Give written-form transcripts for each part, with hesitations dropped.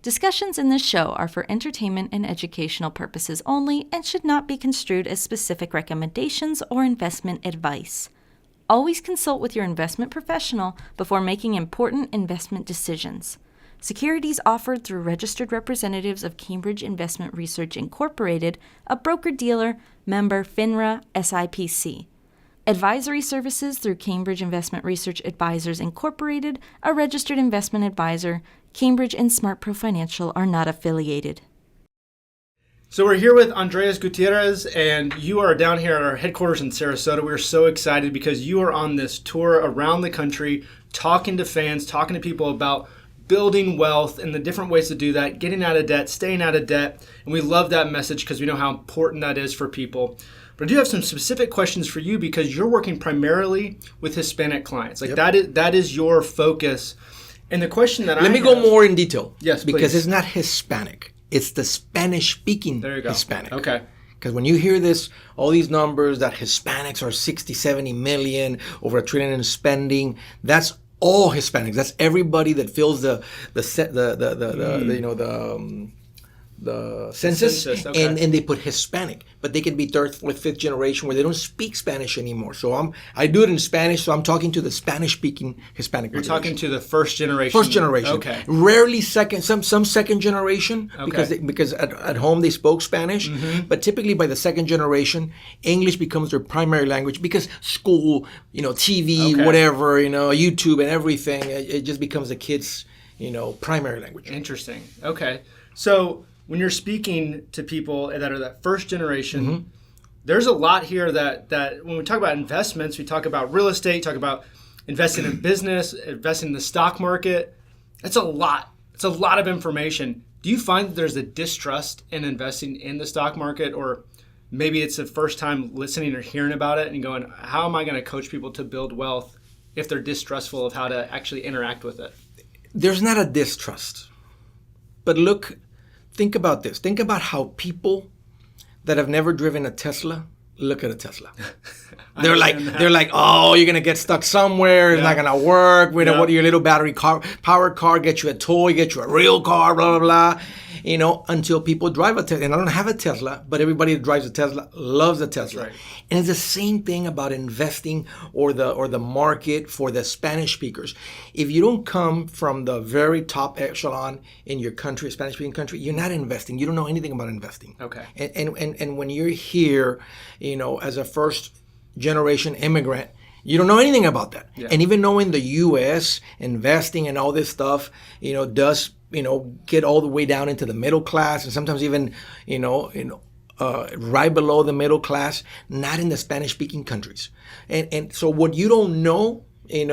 Discussions in this show are for entertainment and educational purposes only and should not be construed as specific recommendations or investment advice. Always consult with your investment professional before making important investment decisions. Securities offered through registered representatives of Cambridge Investment Research Incorporated, a broker-dealer, member FINRA SIPC. Advisory services through Cambridge Investment Research Advisors Incorporated, a registered investment advisor. Cambridge and SmartPro Financial are not affiliated. So we're here with Andres Gutierrez, and you are down here at our headquarters in Sarasota. We're so excited because you are on this tour around the country, talking to fans, talking to people about building wealth and the different ways to do that, getting out of debt, staying out of debt. And we love that message because we know how important that is for people. But I do have some specific questions for you because you're working primarily with Hispanic clients. Like that is your focus. And the question that Let me go more in detail. Yes, because please. It's not Hispanic. It's the Spanish-speaking Hispanic. Okay. Because when you hear this, all these numbers that Hispanics are 60, 70 million, over $1 trillion in spending, that's all Hispanics. That's everybody that fills the census, okay. and they put Hispanic, but they can be third, fourth, fifth generation where they don't speak Spanish anymore. So I do it in Spanish, so I'm talking to the Spanish-speaking Hispanic. You're talking to the first generation. First generation. Okay. Rarely second, some second generation, Okay. because at home they spoke Spanish, but typically by the second generation, English becomes their primary language because school, TV, Okay. whatever, YouTube and everything, it just becomes the kids' primary language. Interesting. Okay. So when you're speaking to people that are that first generation, there's a lot here that when we talk about investments, we talk about real estate, talk about investing in business, investing in the stock market. It's a lot. It's a lot of information. Do you find that there's a distrust in investing in the stock market, or maybe it's the first time listening or hearing about it and going, how am I going to coach people to build wealth if they're distrustful of how to actually interact with it? There's not a distrust. But think about this. Think about how people that have never driven a Tesla look at a Tesla. They're like, oh, you're gonna get stuck somewhere. It's not gonna work. What your little battery powered car, get you a toy, get you a real car, blah blah blah. Until people drive a Tesla. And I don't have a Tesla, but everybody that drives a Tesla loves a Tesla. Right. And it's the same thing about investing or the market for the Spanish speakers. If you don't come from the very top echelon in your country, a Spanish-speaking country, you're not investing. You don't know anything about investing. Okay. And when you're here, as a first generation immigrant, you don't know anything about that. Yeah. And even knowing the U.S. investing and all this stuff, does get all the way down into the middle class, and sometimes even right below the middle class, not in the Spanish-speaking countries. And so what you don't know, you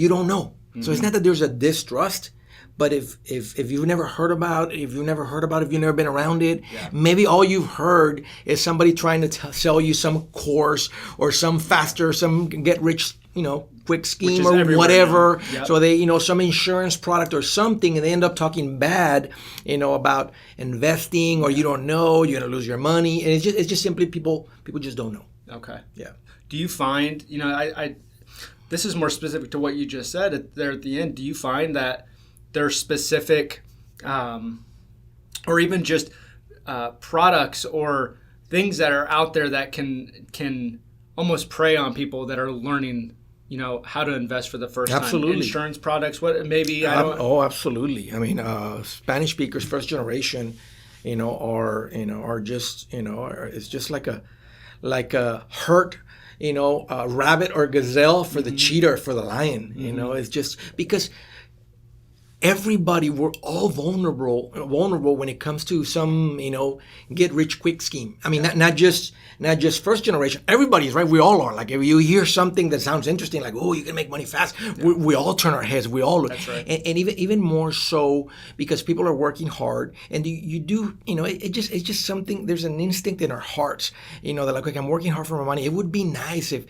don't know. So it's not that there's a distrust, but if you've never heard about it, if you've never been around it, maybe all you've heard is somebody trying to sell you some course or some get rich, quick scheme or whatever. Yep. So they, some insurance product or something, and they end up talking bad, about investing, or you don't know, you're gonna lose your money, and it's just simply people just don't know. Okay. Yeah. Do you find, I this is more specific to what you just said there at the end. Do you find that there's specific, or even just products or things that are out there that can almost prey on people that are learning, how to invest for the first Absolutely. time? Insurance products, what maybe? Absolutely. I mean, Spanish speakers, first generation, are just, it's just like a hurt, a rabbit or gazelle for the cheetah, for the lion. It's just because everybody, we're all vulnerable when it comes to some, get rich quick scheme. I mean, not just first generation. Everybody's right. We all are. Like, if you hear something that sounds interesting, like, oh, you can make money fast, we all turn our heads. We all look. That's right. And even more so because people are working hard, and you do, it's just something. There's an instinct in our hearts, that like, I'm working hard for my money. It would be nice if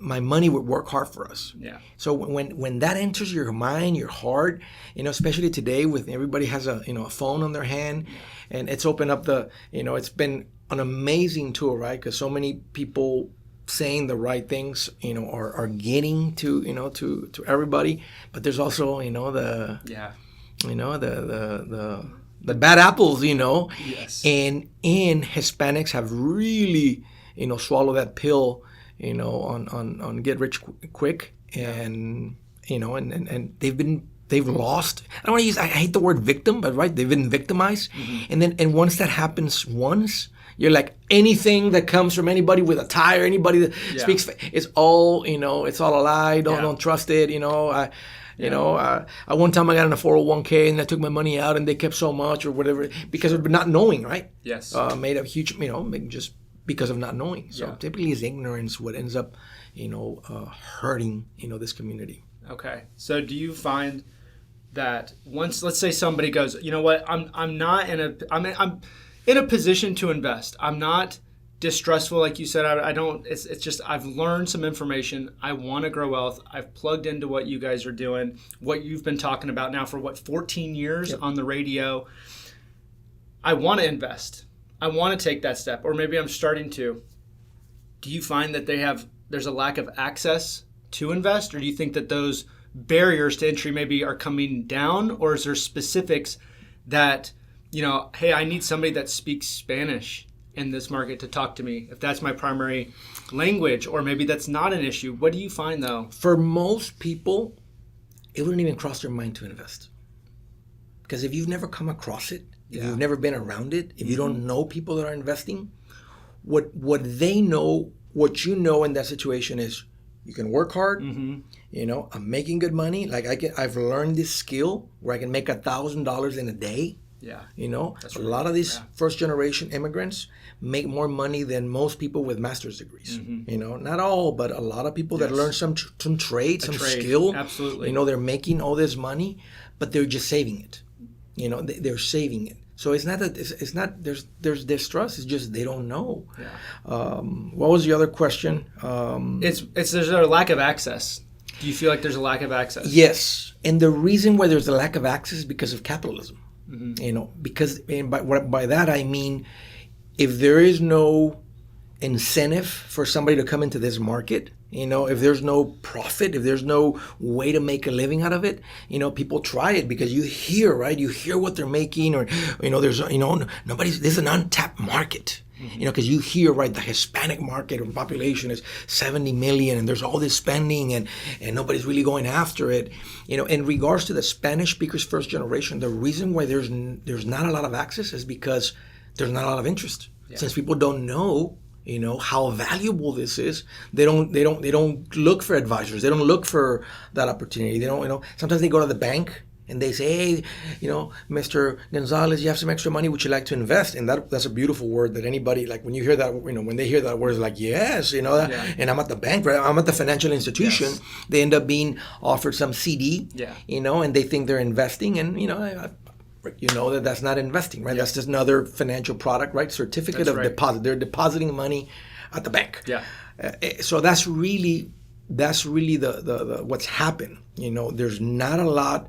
my money would work hard for us. Yeah. So when that enters your mind, your heart, especially today with everybody has a phone on their hand, and it's opened up it's been an amazing tool, right? Because so many people saying the right things, are getting to everybody, but there's also you know, the bad apples, you know. Yes. And Hispanics have really, you know, swallowed that pill, you know, on get rich quick, and you know, and they've lost. I don't want to use. I hate the word victim, but right, they've been victimized, and once that happens you're like, anything that comes from anybody with a tie or anybody that speaks, it's all, you know, it's all a lie. Don't trust it. You know, one time I got in a 401k and I took my money out and they kept so much or whatever because of not knowing, right? Yes. Made a huge, you know, just because of not knowing. So typically it's ignorance what ends up, you know, hurting, you know, this community. Okay. So do you find that once, let's say somebody goes, you know what, I'm in a position to invest. I'm not distrustful, like you said. I don't. It's just I've learned some information. I want to grow wealth. I've plugged into what you guys are doing, what you've been talking about now for 14 years on the radio. I want to invest. I want to take that step, or maybe I'm starting to. Do you find that there's a lack of access to invest, or do you think that those barriers to entry maybe are coming down, or is there specifics that, you know, hey, I need somebody that speaks Spanish in this market to talk to me if that's my primary language, or maybe that's not an issue? What do you find though? For most people, it wouldn't even cross their mind to invest. Because if you've never come across it, if you've never been around it, if you don't know people that are investing, what they know, what you know in that situation is you can work hard. You know, I'm making good money. Like I've learned this skill where I can make $1,000 in a day. Yeah. You know, that's a lot of these yeah. first generation immigrants make more money than most people with master's degrees. Mm-hmm. You know, not all, but a lot of people that learn some trade, some skill. Absolutely. You know, they're making all this money, but they're just saving it. You know, they're saving it. So it's not that it's not there's distrust. It's just they don't know. Yeah. What was the other question? It's there's a lack of access. Do you feel like there's a lack of access? Yes, and the reason why there's a lack of access is because of capitalism. Mm-hmm. You know, because by that I mean, if there is no incentive for somebody to come into this market, you know, if there's no profit, if there's no way to make a living out of it, you know, people try it because you hear, right? You hear what they're making, or, you know, there's, you know, this is an untapped market. Mm-hmm. You know, because you hear, right, the Hispanic market or population is 70 million and there's all this spending and nobody's really going after it. You know, in regards to the Spanish speakers first generation, the reason why there's not a lot of access is because there's not a lot of interest. Yeah. Since people don't know, you know, how valuable this is, they don't look for advisors. They don't look for that opportunity. They don't, you know, sometimes they go to the bank and they say, hey, you know, Mr. Gonzalez, you have some extra money, would you like to invest? And that's a beautiful word that anybody, like when you hear that, you know, when they hear that word, it's like, yes, you know, and I'm at the bank, right? I'm at the financial institution. Yes. They end up being offered some CD, you know, and they think they're investing. And, you know, you know that's not investing, right? That's just another financial product, right? Certificate of deposit. They're depositing money at the bank. Yeah. So that's really the what's happened. You know, there's not a lot.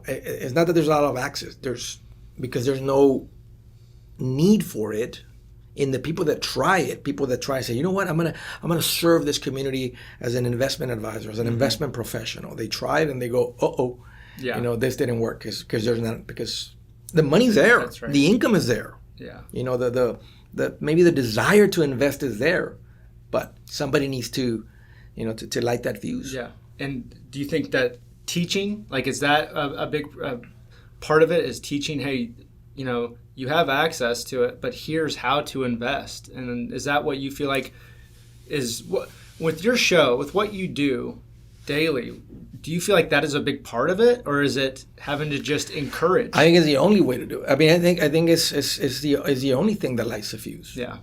It's not that there's a lot of access. Because there's no need for it. In the people that try it, people that try to say, you know what, I'm gonna serve this community as an investment advisor, as an investment professional. They try it and they go, uh-oh. Yeah. You know, this didn't work because the money's there. That's right. The income is there. Yeah. You know, the maybe the desire to invest is there, but somebody needs to, you know, to light that fuse. Yeah. And do you think that teaching, like, is that a big part of it, is teaching, hey, you know, you have access to it, but here's how to invest? And is that what you feel like is what with your show, with what you do daily? Do you feel like that is a big part of it, or is it having to just encourage? I think it's the only way to do it. I mean, I think it's the only thing that lights the fuse. Yeah.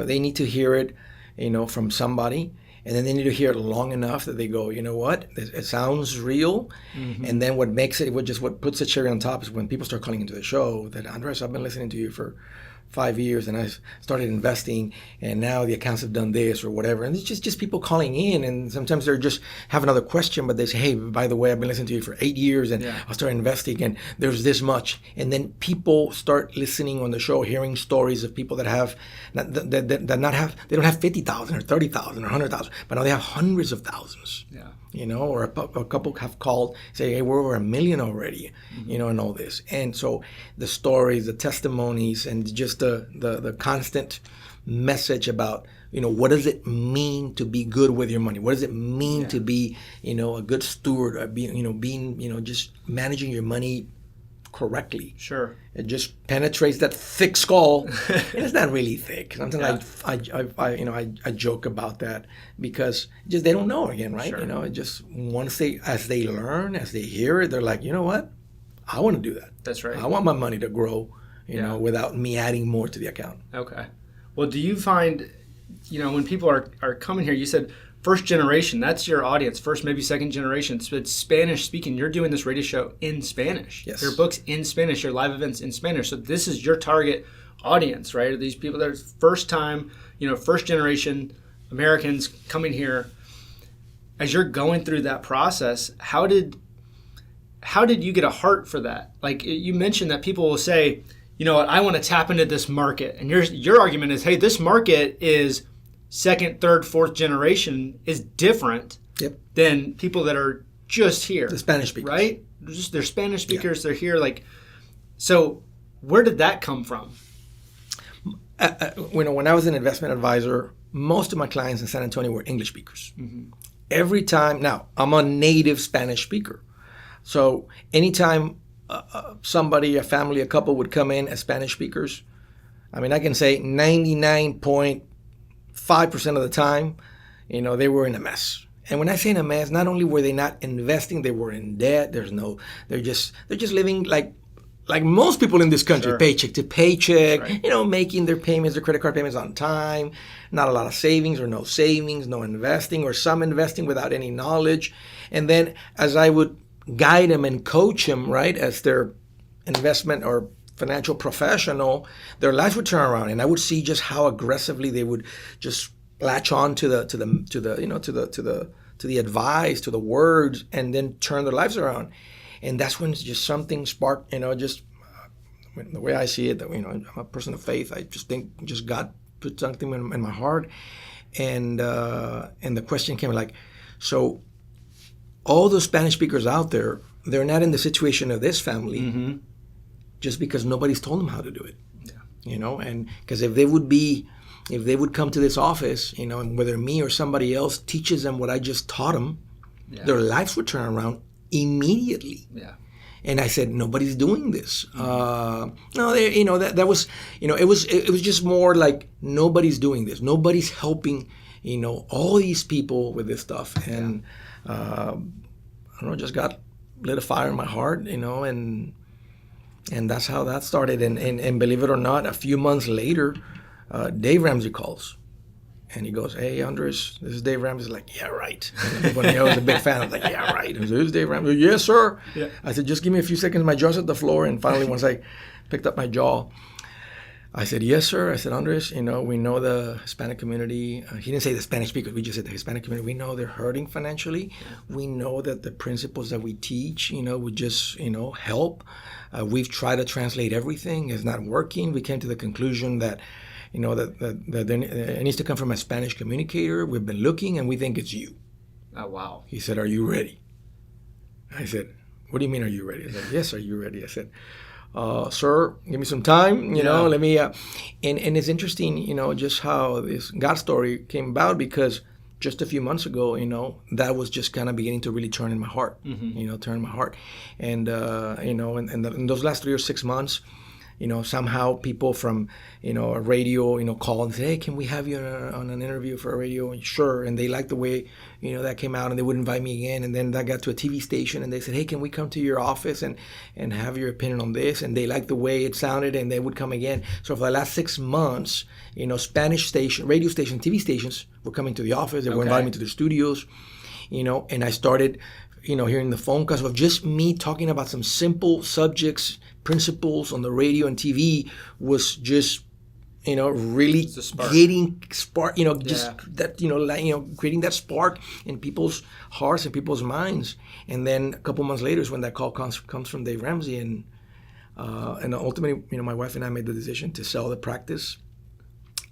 They need to hear it, you know, from somebody, and then they need to hear it long enough that they go, you know what, it sounds real. Mm-hmm. And then what puts the cherry on top is when people start calling into the show that, Andres, I've been listening to you for 5 years and I started investing and now the accounts have done this or whatever. And it's just people calling in, and sometimes they're just have another question, but they say, hey, by the way, I've been listening to you for 8 years and I started investing and there's this much. And then people start listening on the show, hearing stories of people that have they don't have 50,000 or 30,000 or 100,000, but now they have hundreds of thousands. Yeah. or a couple have called, say, hey, we're over 1 million already, and all this. And so the stories, the testimonies, and just the constant message about, what does it mean to be good with your money? What does it mean to be, a good steward, or being, just managing your money correctly. Sure. It just penetrates that thick skull. And it's not really thick. Sometimes I joke about that because just they don't know again, right? Sure. It just as they learn, as they hear it, they're like, you know what? I want to do that. That's right. I want my money to grow, without me adding more to the account. Okay. Well, do you find, when people are coming here, you said first generation, that's your audience, first, maybe second generation. It's Spanish speaking. You're doing this radio show in Spanish. Yes. Your books in Spanish, your live events in Spanish. So this is your target audience, right? Are these people that are first time, first generation Americans coming here. As you're going through that process, how did you get a heart for that? Like you mentioned that people will say, I want to tap into this market. And your argument is, hey, this market is second, third, fourth generation is different than people that are just here. The Spanish speakers. Right? They're Spanish speakers. They're here. So where did that come from? When I was an investment advisor, most of my clients in San Antonio were English speakers. Mm-hmm. Every time, now, I'm a native Spanish speaker. So anytime somebody, a family, a couple would come in as Spanish speakers, I can say 99.5% of the time, they were in a mess. And when I say in a mess, not only were they not investing, they were in debt. They're just living like most people in this country, paycheck to paycheck, making their payments, their credit card payments on time, not a lot of savings, no investing, or some investing without any knowledge. And then as I would guide them and coach them, right, as their investment or financial professional, their lives would turn around, and I would see just how aggressively they would just latch on to the advice, to the words, and then turn their lives around. And that's when just something sparked, the way I see it, that I'm a person of faith. I just think God put something in my heart, and the question came so all those Spanish speakers out there, they're not in the situation of this family just because nobody's told them how to do it. Yeah. And because if they would come to this office, and whether me or somebody else teaches them what I just taught them, their lives would turn around immediately. Yeah. And I said, nobody's doing this. No, that was, it was just more like nobody's doing this. Nobody's helping, all these people with this stuff. And I don't know, just lit a fire in my heart, and that's how that started. And believe it or not, a few months later, Dave Ramsey calls. And he goes, hey, Andres, this is Dave Ramsey. He's like, yeah, right. And when I was a big fan, I was like, yeah, right. He said, this is Dave Ramsey. Yes, sir. Yeah. I said, just give me a few seconds. My jaw's at the floor. And finally, once I picked up my jaw, I said, yes, sir. I said, Andres, we know the Hispanic community. He didn't say the Spanish speakers. We just said the Hispanic community. We know they're hurting financially. Yeah. We know that the principles that we teach, would just, help. We've tried to translate everything. It's not working. We came to the conclusion that that it needs to come from a Spanish communicator. We've been looking, and we think it's you. Oh, wow. He said, are you ready? I said, what do you mean, are you ready? I said, yes, are you ready? I said, sir, give me some time, let me, and it's interesting, just how this God story came about, because just a few months ago, that was just kind of beginning to really turn in my heart, turn in my heart. And, in those last 3 or 6 months, somehow people from, a radio, call and say, hey, can we have you on an interview for a radio? And sure. And they liked the way, that came out, and they would invite me again. And then that got to a TV station, and they said, hey, can we come to your office and have your opinion on this? And they liked the way it sounded, and they would come again. So for the last 6 months, Spanish station, radio station, TV stations were coming to the office. They were inviting me to the studios, and I started, hearing the phone calls of just me talking about some simple subjects, principles on the radio and TV was just, really getting spark, that, creating that spark in people's hearts and people's minds. And then a couple months later is when that call comes from Dave Ramsey, and ultimately, my wife and I made the decision to sell the practice,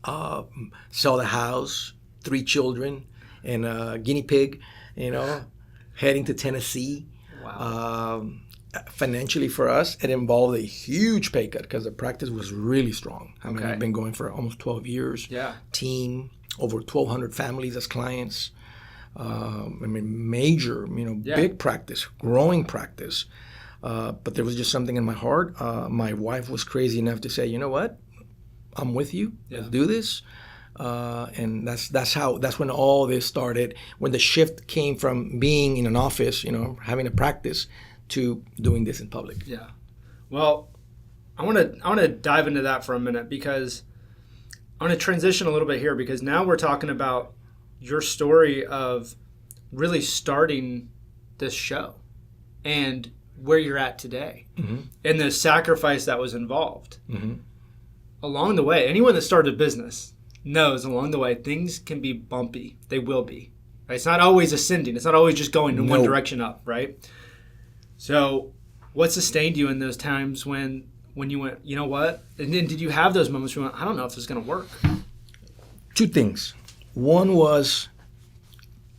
sell the house, 3 children, and a guinea pig, heading to Tennessee. Wow. Financially for us, it involved a huge pay cut because the practice was really strong. I mean, Okay. I've been going for almost 12 years. Yeah. Team, over 1,200 families as clients. I mean, major, big practice, growing practice. But there was just something in my heart. My wife was crazy enough to say, you know what? I'm with you. Let's do this. And that's when all this started. When the shift came from being in an office, having a practice, to doing this in public. Yeah. Well, I want to dive into that for a minute because I want to transition a little bit here because now we're talking about your story of really starting this show and where you're at today and the sacrifice that was involved. Along the way, anyone that started a business knows along the way things can be bumpy. They will be. Right? It's not always ascending. It's not always just going in one direction up, right? So what sustained you in those times when you went, you know what? And then did you have those moments where you went, I don't know if this is going to work? Two things. One was,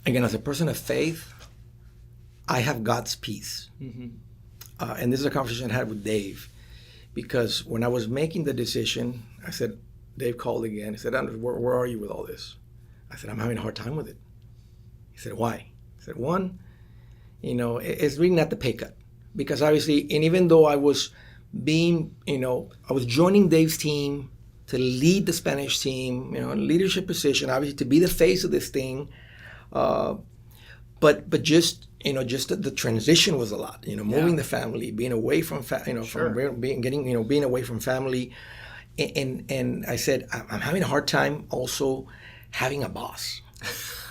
again, as a person of faith, I have God's peace. And this is a conversation I had with Dave. Because when I was making the decision, I said, Dave called again. He said, Andres, where are you with all this? I said, I'm having a hard time with it. He said, why? I said, one, it's really not the pay cut. Because obviously, and even though I was being, I was joining Dave's team to lead the Spanish team, in a leadership position, obviously to be the face of this thing. But just, just the transition was a lot, moving the family, being away from, being away from family. And I said, I'm having a hard time also having a boss.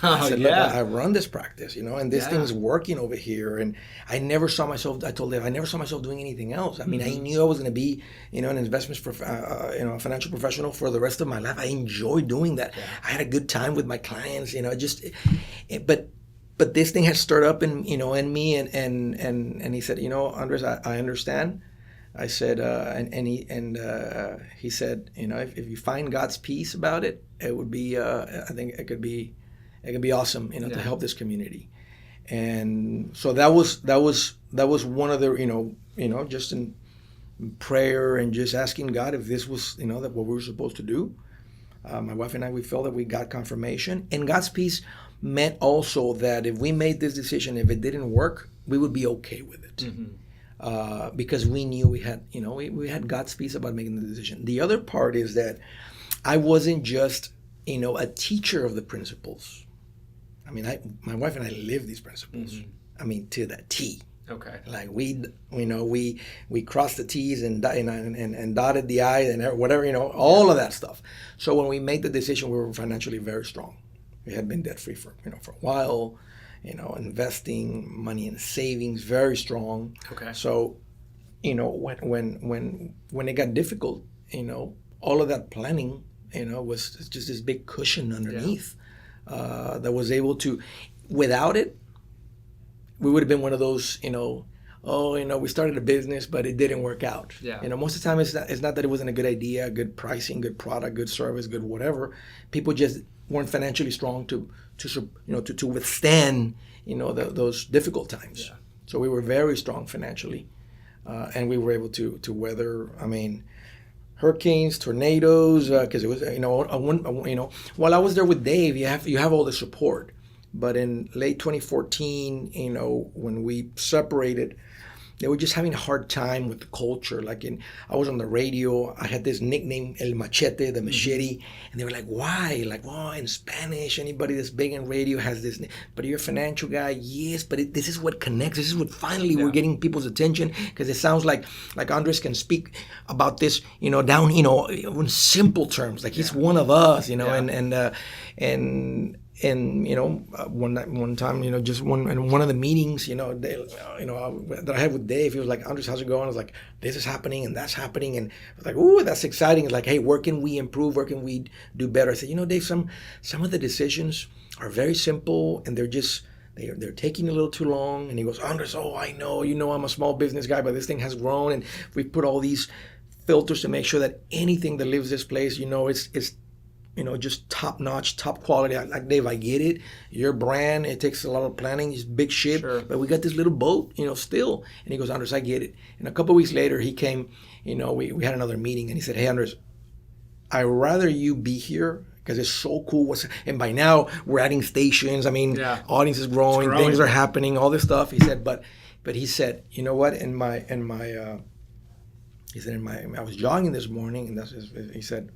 I said, look, I run this practice, and this thing's working over here. And I never saw myself, I told Dave, I never saw myself doing anything else. I mean, I knew I was going to be, an investments, a financial professional for the rest of my life. I enjoyed doing that. Yeah. I had a good time with my clients, but this thing has stirred up in me. And he said, Andres, I understand. I said, he said, if you find God's peace about it, it would be, I think it could be awesome, to help this community. And so that was one of the, just in prayer and just asking God if this was, that what we were supposed to do. My wife and I, we felt that we got confirmation, and God's peace meant also that if we made this decision, if it didn't work, we would be okay with it. Because we knew we had, we had God's peace about making the decision. The other part is that I wasn't just, a teacher of the principles. I mean, my wife and I live these principles. I mean, to the T. Okay. Like we crossed the T's and dotted the I's and whatever, all of that stuff. So when we made the decision, we were financially very strong. We had been debt free for a while. Investing money in savings, very strong. Okay. So, when it got difficult, all of that planning, was just this big cushion underneath that was able to, without it, we would have been one of those, we started a business, but it didn't work out. Yeah. Most of the time it's not that it wasn't a good idea, good pricing, good product, good service, good whatever. People just weren't financially strong to withstand, those difficult times. Yeah. So we were very strong financially, and we were able to weather, hurricanes, tornadoes, because it was, while I was there with Dave, you have all the support. But in late 2014, when we separated, they were just having a hard time with the culture. I was on the radio. I had this nickname, El Machete, the machete. And they were like, why? Like, well, in Spanish, anybody that's big in radio has this. But you're a financial guy. Yes, but this is what connects. This is what finally we're getting people's attention. Because it sounds like Andres can speak about this, down, in simple terms. Like he's one of us, one time, just in one of the meetings, that I had with Dave, he was like, Andres, how's it going? I was like, this is happening and that's happening. And I was like, ooh, that's exciting. It's like, hey, where can we improve? Where can we do better? I said, Dave, some of the decisions are very simple and they're taking a little too long. And he goes, Andres, I know, I'm a small business guy, but this thing has grown. And we put all these filters to make sure that anything that leaves this place, just top notch, top quality. Like, Dave, I get it. Your brand, it takes a lot of planning. It's big ship, Sure. but we got this little boat, still. And he goes, Andres, I get it. And a couple of weeks later, he came. We had another meeting, and he said, hey, Andres, I'd rather you be here because it's so cool. And by now, we're adding stations. I mean, audience is growing, things are happening, all this stuff. He said, but he said, you know what? He said, I was jogging this morning, and he said,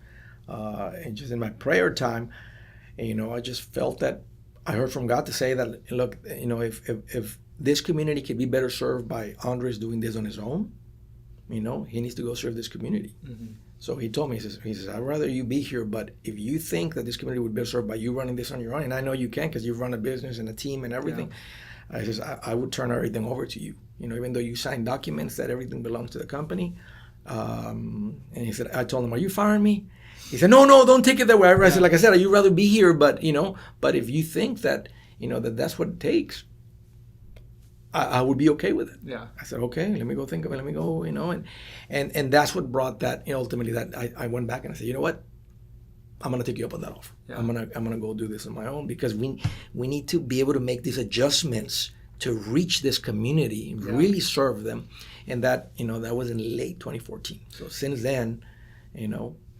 and just in my prayer time, I just felt that I heard from God to say that, look, if this community could be better served by Andres doing this on his own, he needs to go serve this community. Mm-hmm. So he told me, he says, I'd rather you be here, but if you think that this community would be better served by you running this on your own, and I know you can because you've run a business and a team and everything, I says, I would turn everything over to you. Even though you signed documents that everything belongs to the company. And he said, I told him, are you firing me? He said, no, don't take it that way. I said, like I said, you'd rather be here, but but if you think that, that's what it takes, I would be okay with it. Yeah. I said, okay, let me go think of it. Let me go, and that's what brought that, ultimately that I went back and I said, you know what? I'm going to take you up on that offer. Yeah. I'm going to go do this on my own because we need to be able to make these adjustments to reach this community, really serve them. And that, that was in late 2014. So since then,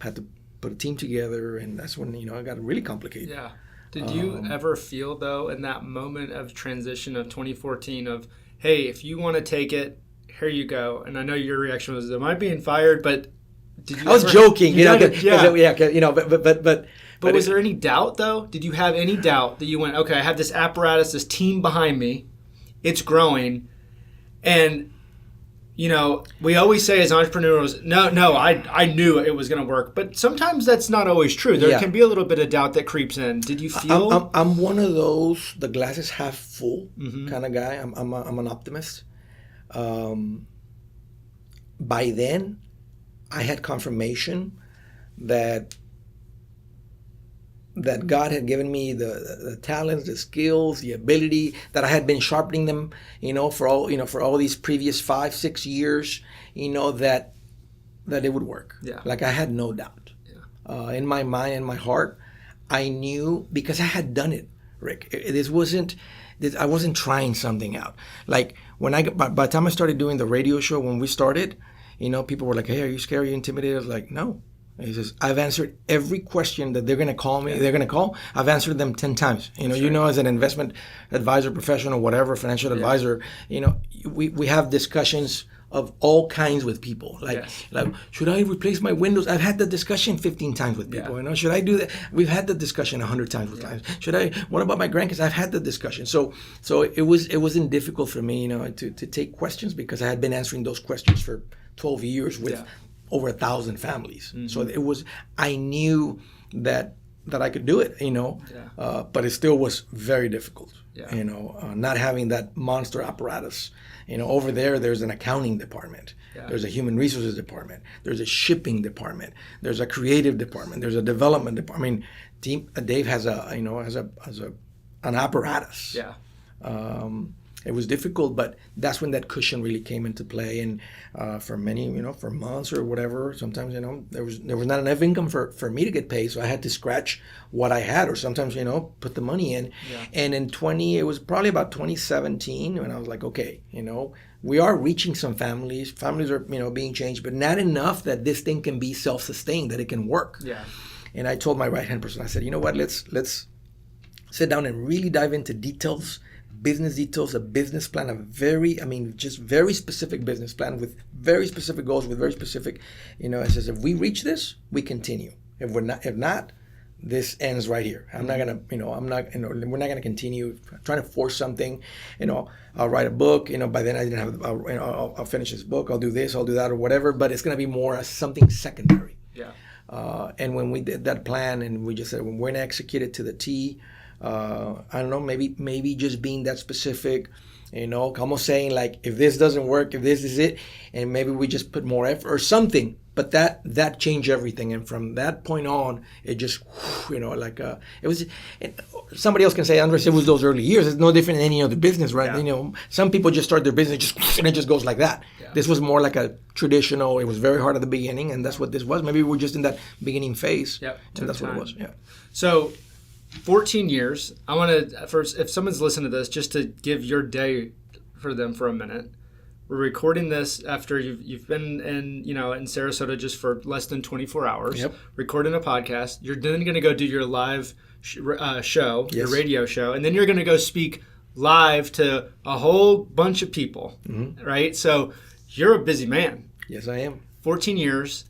had to put a team together, and that's when, it got really complicated. Yeah. Did you ever feel, though, in that moment of transition of 2014 of, hey, if you want to take it, here you go. And I know your reaction was, am I being fired? But did you I was joking, but was there any doubt, though? Did you have any doubt that you went, okay, I have this apparatus, this team behind me, it's growing, and we always say as entrepreneurs, no, I knew it was going to work. But sometimes that's not always true. There can be a little bit of doubt that creeps in. Did you feel? I'm one of those, the glass is half full kind of guy. I'm an optimist. By then, I had confirmation that God had given me the talents, the skills, the ability, that I had been sharpening them, for all these previous 5-6 years, that it would work. Yeah. Like, I had no doubt. Yeah. In my mind and my heart, I knew, because I had done it, Rick. I wasn't trying something out. Like, by the time I started doing the radio show, when we started, people were like, hey, are you scared? Are you intimidated? I was like, no. He says, I've answered every question that they're going to call me. They're going to call. I've answered them 10 times. As an investment advisor, professional, whatever, financial advisor, we have discussions of all kinds with people. Like, should I replace my windows? I've had that discussion 15 times with people. Should I do that? We've had the discussion 100 times with clients. What about my grandkids? I've had the discussion. So it wasn't difficult for me, to take questions, because I had been answering those questions for 12 years with over 1,000 families. Mm-hmm. So I knew that I could do it, but it still was very difficult, not having that monster apparatus. Over there's an accounting department, there's a human resources department, there's a shipping department, there's a creative department, there's a development department. I mean, Dave has an apparatus. Yeah. It was difficult, but that's when that cushion really came into play. And for many, for months or whatever, sometimes, there was not enough income for me to get paid. So I had to scratch what I had, or sometimes, put the money in. Yeah. And it was probably about 2017 when I was like, okay, we are reaching some families. Families are, being changed, but not enough that this thing can be self-sustained, that it can work. Yeah. And I told my right-hand person, I said, you know what, let's sit down and really dive into business details, a business plan, just very specific business plan with very specific goals, with very specific, it says, if we reach this, we continue. If not, this ends right here. We're not gonna continue trying to force something. I'll write a book. By then I didn't have. I'll finish this book. I'll do this. I'll do that, or whatever. But it's gonna be more as something secondary. Yeah. And when we did that plan, and we just said, we're gonna execute it to the T. I don't know, maybe just being that specific, almost saying like, if this doesn't work, if this is it, and maybe we just put more effort or something. But that changed everything, and from that point on, it just, it was. Somebody else can say, Andres, it was those early years. It's no different than any other business, right? Yeah. Some people just start their business and it just goes like that. Yeah. This was more like a traditional. It was very hard at the beginning, and that's what this was. Maybe we're just in that beginning phase, and that's what it was. Yeah. So, 14 years. I want to first, if someone's listening to this, just to give your day for them for a minute. We're recording this after you've been in Sarasota just for less than 24 hours. Yep. Recording a podcast. You're then going to go do your live show, your Yes. radio show, and then you're going to go speak live to a whole bunch of people, right? So you're a busy man. Yes, I am. 14 years,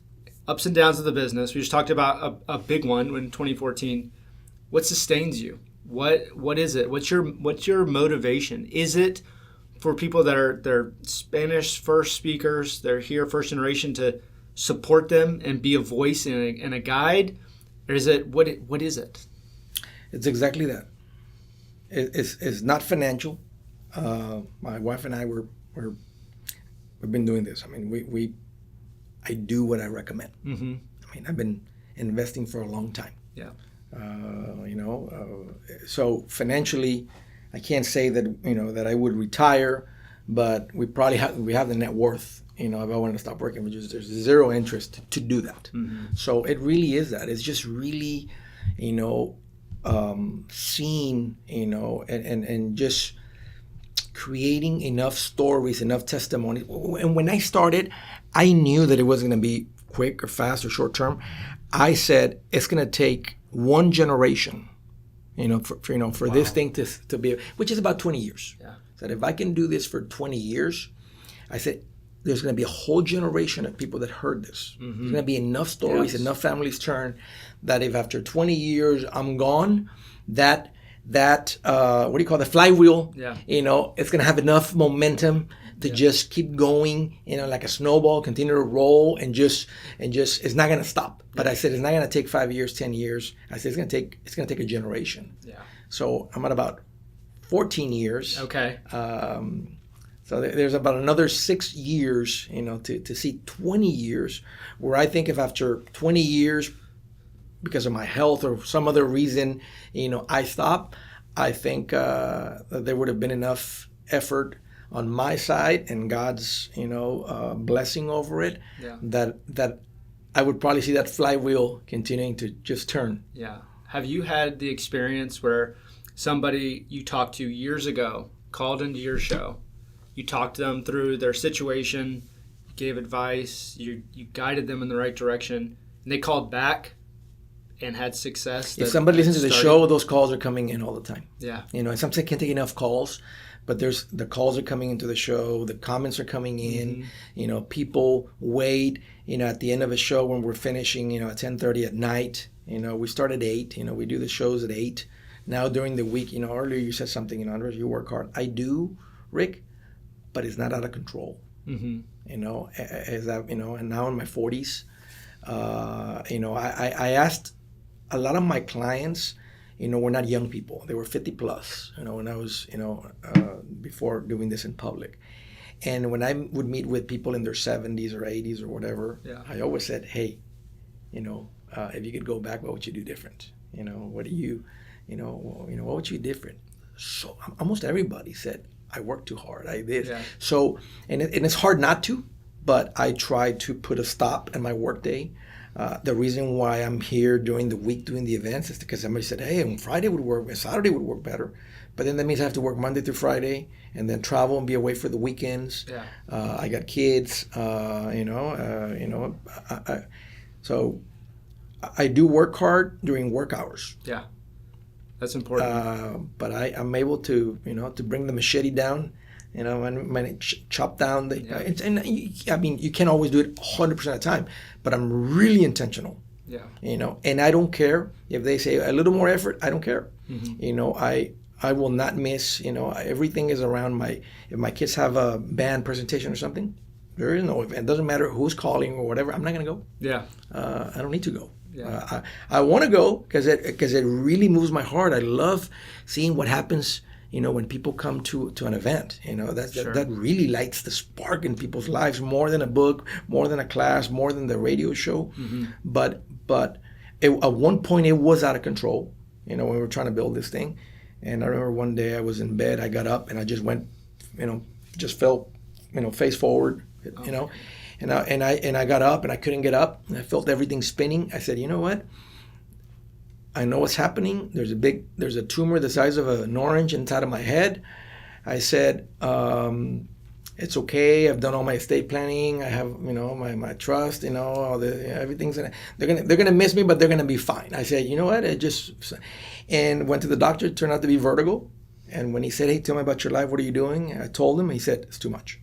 ups and downs of the business. We just talked about a big one in 2014. What sustains you? What is it? What's your motivation? Is it for people they're Spanish first speakers, they're here first generation, to support them and be a voice and a guide? Or is it what is it? It's exactly that. It's not financial. My wife and I we've been doing this. I mean, I do what I recommend. Mm-hmm. I mean, I've been investing for a long time. Yeah. So financially, I can't say that that I would retire, but we probably have the net worth. If I wanted to stop working, there's zero interest to do that. Mm-hmm. So it really is that. It's just really, seeing, and just creating enough stories, enough testimony. And when I started, I knew that it wasn't going to be quick or fast or short term. I said it's going to take one generation, for this thing to be, which is about 20 years. Yeah. That if I can do this for 20 years, I said there's going to be a whole generation of people that heard this. Mm-hmm. There's going to be enough stories, Yes. enough families turn, that if after 20 years I'm gone, that what do you call the flywheel? Yeah. It's going to have enough momentum to just keep going, like a snowball, continue to roll, and just it's not going to stop. But I said it's not going to take 5 years, 10 years. I said it's going to take a generation. Yeah. So I'm at about 14 years. Okay. So there's about another 6 years, to see 20 years, where I think if after 20 years, because of my health or some other reason, I stop, I think that there would have been enough effort on my side and God's, blessing over it, Yeah. that I would probably see that flywheel continuing to just turn. Yeah. Have you had the experience where somebody you talked to years ago called into your show, you talked to them through their situation, gave advice, you guided them in the right direction, and they called back and had success? If somebody listens to the show, those calls are coming in all the time. Yeah. And sometimes I can't take enough calls, but the calls are coming into the show, the comments are coming in, people wait, at the end of a show when we're finishing, at 10:30 at night, we start at 8, we do the shows at 8. Now during the week, earlier you said something, Andres, you work hard. I do, Rick, but it's not out of control. Mm-hmm. As that, and now in my 40s, I asked a lot of my clients, were not young people. They were 50 plus, when I was, before doing this in public. And when I would meet with people in their 70s or 80s or whatever, Yeah. I always said, hey, if you could go back, what would you do different? What do you, what would you do different? So almost everybody said, I work too hard. I did. Yeah. So, and it's hard not to, but I try to put a stop in my workday. The reason why I'm here during the week doing the events is because somebody said, hey, on Friday would work, and Saturday would work better. But then that means I have to work Monday through Friday and then travel and be away for the weekends. Yeah. I got kids, so I do work hard during work hours. Yeah. That's important. But I'm able to, to bring the machete down, when it chop down the, you can't always do it 100% of the time, but I'm really intentional. Yeah. And I don't care if they say a little more effort. I don't care. Mm-hmm. I will not miss. Everything is around if my kids have a band presentation or something, there is no event. It doesn't matter who's calling or whatever. I'm not gonna go. Yeah. I don't need to go. Yeah. I want to go because it really moves my heart. I love seeing what happens, when people come to an event, Sure. that really lights the spark in people's lives more than a book, more than a class, more than the radio show. But at one point it was out of control, when we were trying to build this thing. And I remember one day I was in bed, I got up and I just went, just fell, face forward, and I got up and I couldn't get up and I felt everything spinning. I said, you know what? I know what's happening. There's a tumor the size of an orange inside of my head. I said, it's okay. I've done all my estate planning. I have, my trust, all everything's they're gonna miss me, but they're gonna be fine. I said, you know what? And went to the doctor. It turned out to be vertigo. And when he said, hey, tell me about your life. What are you doing? I told him. He said, it's too much.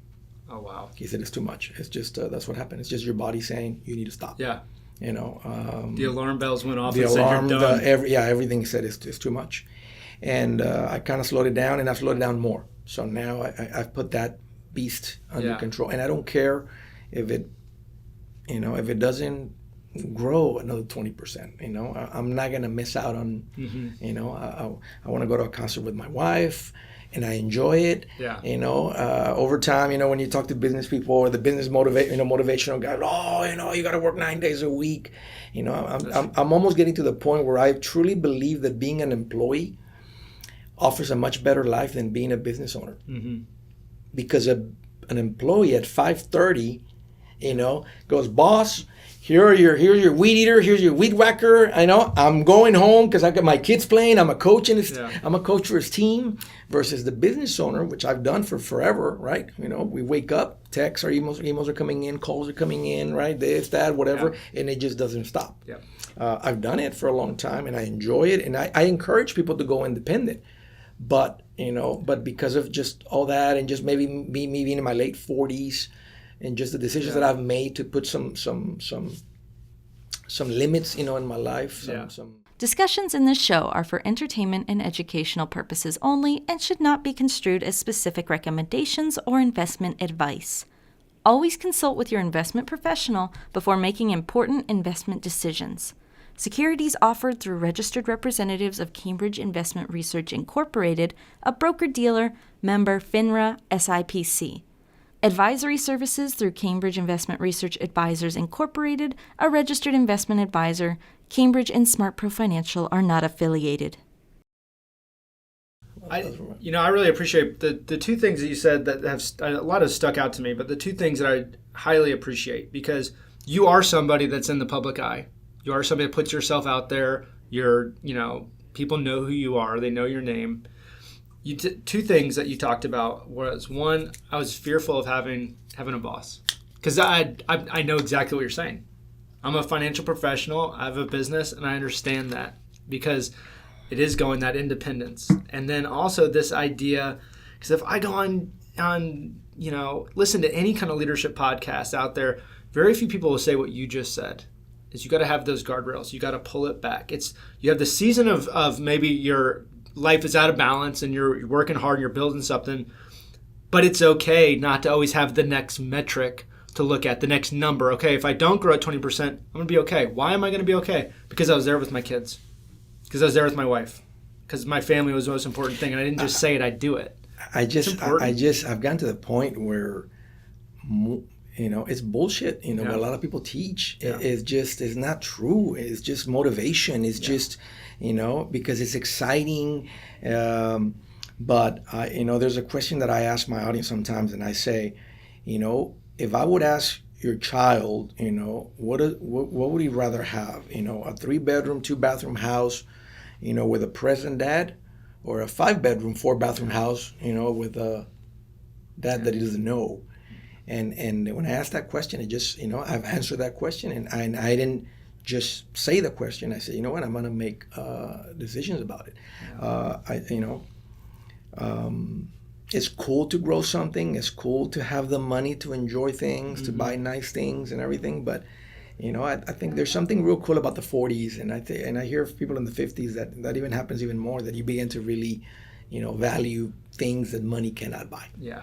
Oh, wow. He said, it's too much. It's just, that's what happened. It's just your body saying you need to stop. Yeah. The alarm bells went off. The and alarm, said you're done. Everything said it's too much. And I kind of slowed it down, and I've slowed it down more. So now I've put that beast under control. And I don't care if it doesn't grow another 20%. I'm not going to miss out on, I want to go to a concert with my wife, and I enjoy it. Yeah. Over time, when you talk to business people or the business motivational guy, you got to work 9 days a week. I'm almost getting to the point where I truly believe that being an employee offers a much better life than being a business owner. Because an employee at 5:30, goes, boss, here's your weed eater, here's your weed whacker. I'm going home because I got my kids playing. I'm a coach I'm a coach for his team. Versus the business owner, which I've done for forever, right? We wake up, texts or emails are coming in, calls are coming in, right? This, that, whatever, and it just doesn't stop. Yeah. I've done it for a long time, and I enjoy it, and I encourage people to go independent. But because of just all that, and just maybe me being in my late 40s, and just the decisions that I've made to put some limits, in my life. Discussions in this show are for entertainment and educational purposes only and should not be construed as specific recommendations or investment advice. Always consult with your investment professional before making important investment decisions. Securities offered through registered representatives of Cambridge Investment Research Incorporated, a broker-dealer, member FINRA, SIPC. Advisory services through Cambridge Investment Research Advisors Incorporated, a registered investment advisor. Cambridge and SmartPro Financial are not affiliated. I really appreciate the two things that you said that have a lot of stuck out to me, but the two things that I highly appreciate, because you are somebody that's in the public eye. You are somebody that puts yourself out there. People know who you are. They know your name. Two things that you talked about was, one, I was fearful of having a boss, because I know exactly what you're saying. I'm a financial professional. I have a business, and I understand that because it is going that independence. And then also this idea, because if I go on listen to any kind of leadership podcast out there, very few people will say what you just said. Is you got to have those guardrails. You got to pull it back. You have the season of maybe your life is out of balance and you're working hard and you're building something, but it's okay not to always have the next metric to look at, the next number. Okay, if I don't grow at 20%, I'm going to be okay. Why am I going to be okay? Because I was there with my kids. Because I was there with my wife. Because my family was the most important thing, and I didn't just say it, I'd do it. I've gotten to the point where, it's bullshit, what a lot of people teach. Yeah. It's not true. It's just motivation. It's just, because it's exciting. But, there's a question that I ask my audience sometimes, and I say, if I would ask your child, what would he rather have? A 3-bedroom, 2-bathroom house, with a present dad, or a 5-bedroom, 4-bathroom house, with a dad that he doesn't know. And when I ask that question, it just, I've answered that question, and I didn't just say the question. I said, you know what, I'm going to make decisions about it. It's cool to grow something. It's cool to have the money to enjoy things, to buy nice things and everything. But, I think there's something real cool about the 40s. And I hear people in the 50s that even happens even more, that you begin to really, value things that money cannot buy. Yeah.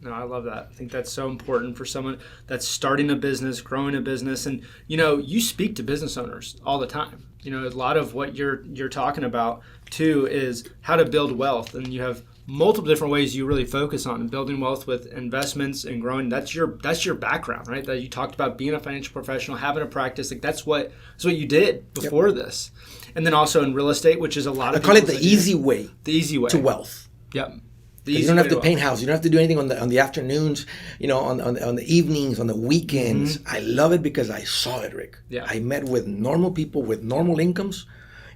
No, I love that. I think that's so important for someone that's starting a business, growing a business. And, you speak to business owners all the time. A lot of what you're talking about, too, is how to build wealth. And you have multiple different ways you really focus on building wealth with investments and growing. That's your background, right? That you talked about being a financial professional, having a practice. Like that's what you did before this. And then also in real estate, which is a lot of I call it the easy way. The easy way to wealth. Yep. You don't have to paint houses. You don't have to do anything on the afternoons. On the evenings, on the weekends. Mm-hmm. I love it because I saw it, Rick. Yeah. I met with normal people with normal incomes,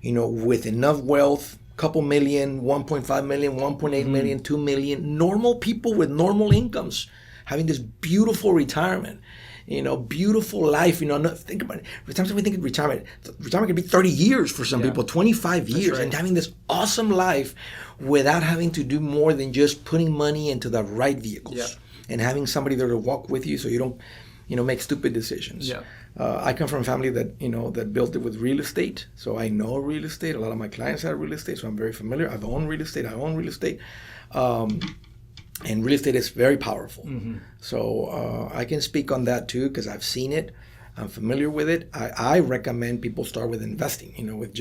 with enough wealth, couple million, 1.5 million, 1.8 million, 2 million. Normal people with normal incomes having this beautiful retirement. Beautiful life. Think about it. Sometimes we think of retirement. Retirement could be 30 years for some people, 25 years, and having this awesome life without having to do more than just putting money into the right vehicles and having somebody there to walk with you so you don't, make stupid decisions. Yeah. I come from a family that, that built it with real estate. So I know real estate. A lot of my clients have real estate, so I'm very familiar. I've owned real estate. I own real estate. And real estate is very powerful. Mm-hmm. So I can speak on that too because I've seen it. I'm familiar with it. I recommend people start with investing, with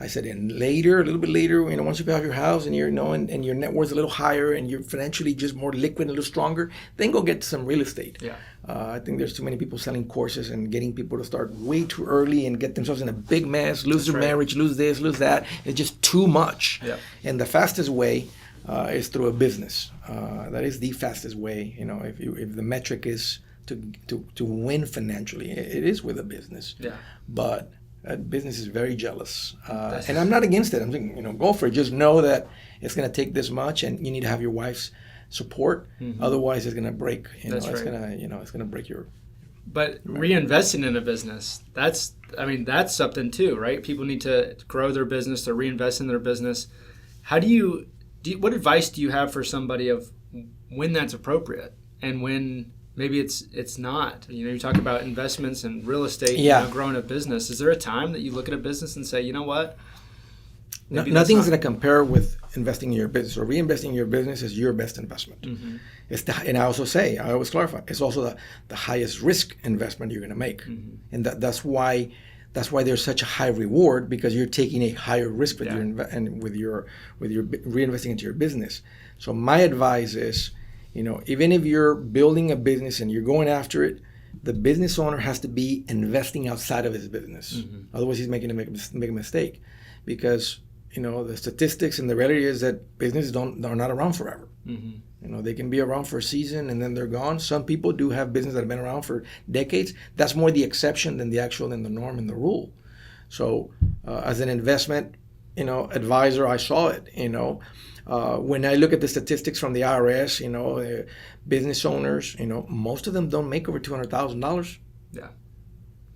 I said, and later, a little bit later, once you pay off your house and and your net worth is a little higher and you're financially just more liquid and a little stronger, then go get some real estate. Yeah. I think there's too many people selling courses and getting people to start way too early and get themselves in a big mess, lose their marriage, lose this, lose that. It's just too much. Yeah. And the fastest way is through a business. That is the fastest way. If the metric is to win financially, it is with a business. Yeah. But business is very jealous, and I'm not against it. I'm saying, go for it. Just know that it's going to take this much, and you need to have your wife's support. Mm-hmm. Otherwise, it's going to break. It's going to break your. But reinvesting in a business, that's something too, right? People need to grow their business, to reinvest in their business. How what advice do you have for somebody of when that's appropriate and when maybe it's not? You talk about investments and real estate, growing a business. Is there a time that you look at a business and say, you know what? Nothing's going to compare with investing in your business or reinvesting in your business is your best investment. Mm-hmm. And I always clarify, it's also the highest risk investment you're going to make. Mm-hmm. And that's why there's such a high reward because you're taking a higher risk with your reinvesting into your business. So my advice is, even if you're building a business and you're going after it, the business owner has to be investing outside of his business. Mm-hmm. Otherwise, he's making a mistake because, the statistics and the reality is that businesses are not around forever. Mm-hmm. They can be around for a season and then they're gone. Some people do have businesses that have been around for decades. That's more the exception than the norm and the rule. So as an investment, advisor, I saw it, when I look at the statistics from the IRS, business owners, most of them don't make over $200,000. Yeah.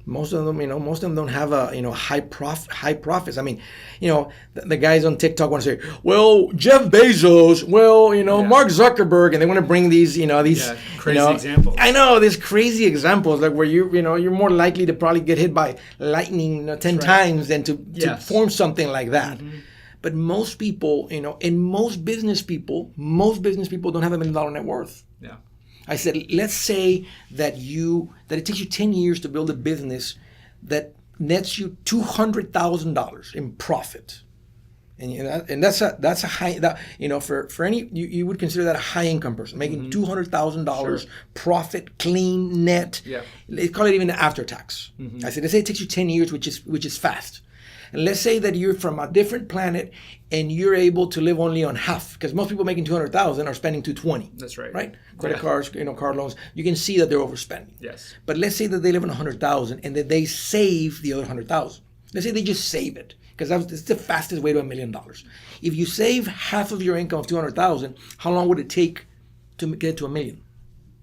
Most of them don't have high profits. I mean, the guys on TikTok want to say, well, Jeff Bezos, Mark Zuckerberg, and they want to bring these, crazy examples. I know these crazy examples, like where you're more likely to probably get hit by lightning 10 times than to form something like that. Mm-hmm. But most people, and most business people don't have $1 million net worth. Yeah. I said, let's say that it takes you 10 years to build a business that nets you $200,000 in profit. And that's a high, for any, you would consider that a high income person, making $200,000 profit, clean, net. Yeah. They call it even after tax. Mm-hmm. I said, let's say it takes you 10 years, which is fast. And let's say that you're from a different planet and you're able to live only on half, because most people making $200,000 are spending $220,000. That's right. Right? Credit cards, car loans. You can see that they're overspending. Yes. But let's say that they live on $100,000 and that they save the other $100,000. Let's say they just save it, because it's the fastest way to $1 million. If you save half of your income of $200,000, how long would it take to get to $1 million?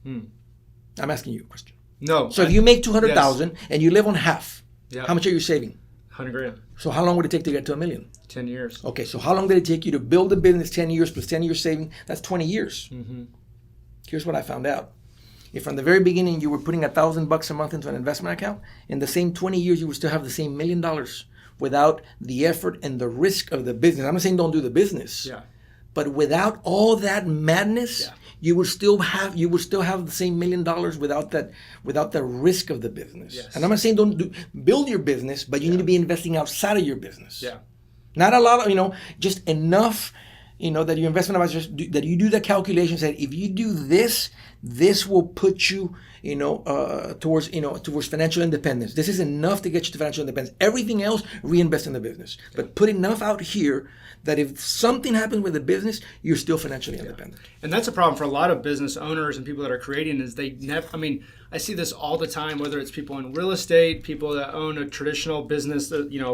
I'm asking you a question. No. So if you make $200,000 and you live on half, how much are you saving? $100,000. So how long would it take to get to $1 million? 10 years. Okay, so how long did it take you to build a business? 10 years plus 10 years saving, that's 20 years. Mm-hmm. Here's what I found out. If from the very beginning you were putting $1,000 a month into an investment account, in the same 20 years you would still have the same $1 million without the effort and the risk of the business. I'm not saying don't do the business. Yeah. But without all that madness, you would still have the same $1 million without the risk of the business. Yes. And I'm not saying build your business, but you need to be investing outside of your business. Yeah. Not a lot of, just enough that your investment advisors that you do the calculations that if you do this, this will put you, towards financial independence. This is enough to get you to financial independence. Everything else, reinvest in the business. But put enough out here that if something happens with the business, you're still financially independent. And that's a problem for a lot of business owners and people that are creating is they never, I see this all the time, whether it's people in real estate, people that own a traditional business,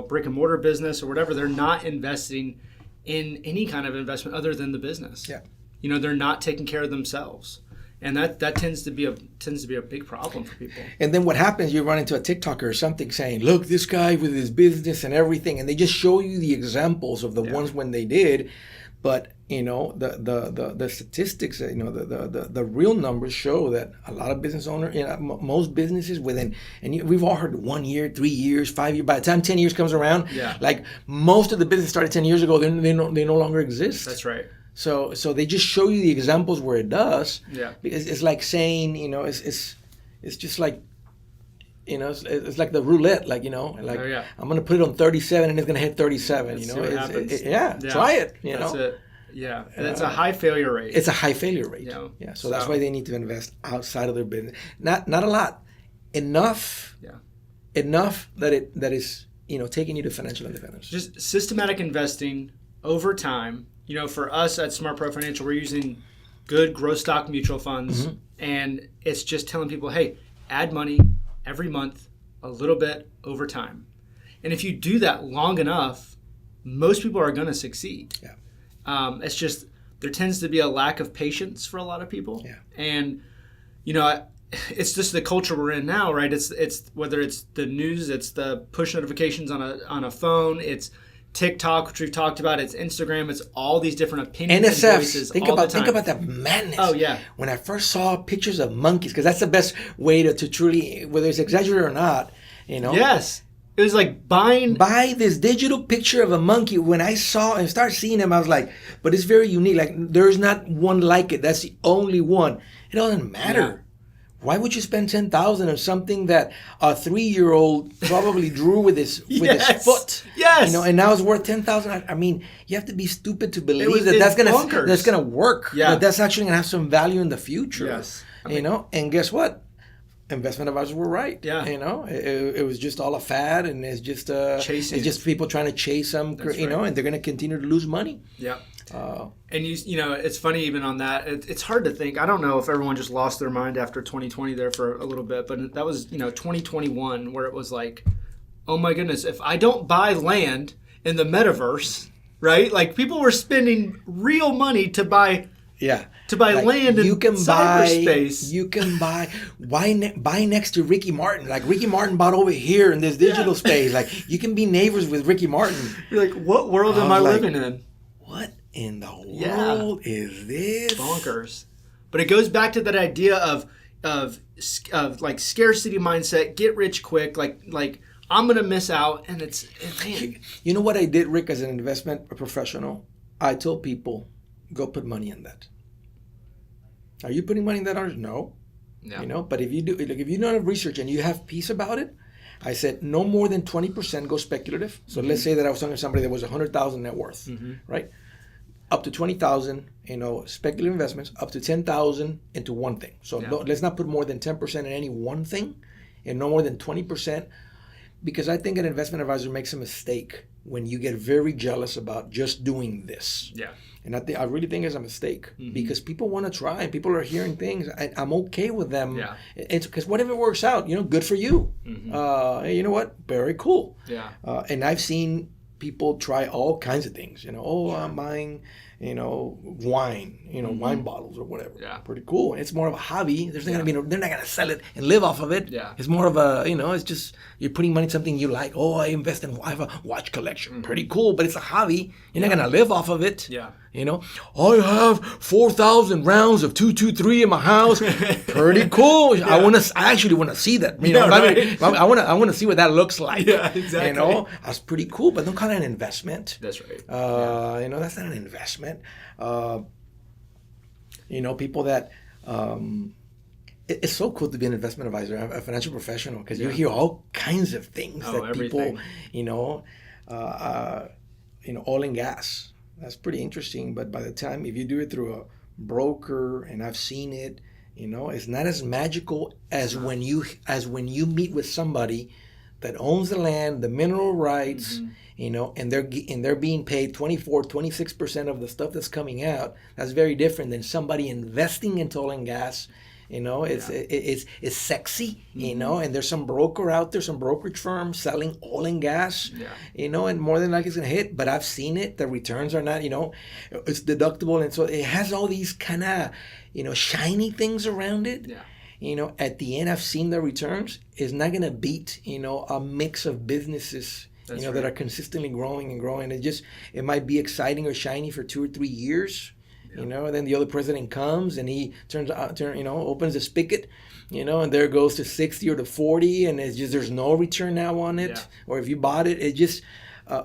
brick and mortar business or whatever, they're not investing in any kind of investment other than the business. Yeah. They're not taking care of themselves. And that tends to be a big problem for people. And then what happens, you run into a TikToker or something saying, look, this guy with his business and everything, and they just show you the examples of the ones when they did. But the statistics, the real numbers show that a lot of business owners, most businesses we've all heard 1 year, 3 years, 5 years. By the time 10 years comes around, like most of the business started 10 years ago, they no longer exist. That's right. So they just show you the examples where it does. Yeah. Because it's like saying, it's just like, it's like the roulette, I'm going to put it on 37 and it's going to hit 37. See what happens. Try it. That's it. Yeah, and it's a high failure rate. It's a high failure rate. Yeah. So that's why they need to invest outside of their business. Not a lot, enough. Yeah. Enough that is taking you to financial independence. Just systematic investing over time. For us at SmartPro Financial, we're using good growth stock mutual funds, and it's just telling people, hey, add money every month, a little bit over time. And if you do that long enough, most people are going to succeed. Yeah. It's just there tends to be a lack of patience for a lot of people. Yeah. And, it's just the culture we're in now, right? It's whether it's the news, it's the push notifications on a phone, it's TikTok, which we've talked about, it's Instagram, it's all these different opinions and voices think all about the time. Think about that madness. Oh, yeah. When I first saw pictures of monkeys, because that's the best way to truly, whether it's exaggerated or not, Yes. It was like buy this digital picture of a monkey. When I saw and started seeing them, I was like, but it's very unique. Like, there's not one like it. That's the only one. It doesn't matter. Yeah. Why would you spend $10,000 on something that a 3-year-old probably drew with his foot? Yes. And now it's worth $10,000. You have to be stupid to believe that's gonna work. Yeah. That's actually gonna have some value in the future. Yes. And guess what? Investment advisors were right. Yeah. It was just all a fad, and it's just chasing. It's just people trying to chase them. Right. And they're gonna continue to lose money. Yeah. And it's funny even on that. It's hard to think. I don't know if everyone just lost their mind after 2020 there for a little bit, but that was 2021 where it was like, oh my goodness, if I don't buy land in the metaverse, right? Like people were spending real money to buy. Yeah. To buy land in cyberspace. You can buy next to Ricky Martin. Like Ricky Martin bought over here in this digital space. Like you can be neighbors with Ricky Martin. You're like, what world am I living in? What in the world is this? Bonkers. But it goes back to that idea of like scarcity mindset, get rich quick, like I'm gonna miss out, and man. You know what I did, Rick, as an investment professional? I told people, go put money in that. Are you putting money in that? Or no? Yeah. But if you do, like if you don't have research and you have peace about it, I said no more than 20% go speculative. So let's say that I was talking to somebody that was $100,000 net worth, right? Up to 20,000, speculative investments. Up to 10,000 into one thing. So let's not put more than 10% in any one thing, and no more than 20%, because I think an investment advisor makes a mistake when you get very jealous about just doing this. Yeah. And I really think it's a mistake because people want to try and people are hearing things. I'm okay with them. Yeah. It's because whatever works out, good for you. You know what? Very cool. Yeah. And I've seen people try all kinds of things. I'm buying, wine, wine bottles or whatever. Yeah. Pretty cool. It's more of a hobby. They're not gonna sell it and live off of it. Yeah. It's more of a, it's just you're putting money in something you like. Oh, I have a watch collection. Pretty cool, but it's a hobby. You're not gonna live off of it. Yeah. I have 4,000 rounds of 223 in my house. Pretty cool. Yeah. I actually want to see that. Right. I want to see what that looks like. Yeah, exactly. That's pretty cool, but don't call it an investment. That's right. That's not an investment. People that it's so cool to be an investment advisor, a financial professional, because you hear all kinds of things that everything. people, oil and gas. that's pretty interesting. But by the time, if you do it through a broker, and I've seen it, it's not as magical as when you meet with somebody that owns the land, the mineral rights, and they're being paid 26% of the stuff that's coming out. That's very different than somebody investing in oil and gas. It's sexy, and there's some broker out there, some brokerage firm selling oil and gas, and more than likely it's gonna hit. But I've seen it. The returns are not, it's deductible, and so it has all these kind of, shiny things around it. Yeah. At the end, I've seen the returns. It's not gonna beat, a mix of businesses. That's that are consistently growing and growing. It might be exciting or shiny for 2 or 3 years. And then the other president comes and he opens the spigot, and there it goes to 60 or to 40, and it's just, there's no return now on it. Yeah. Or if you bought it, it just,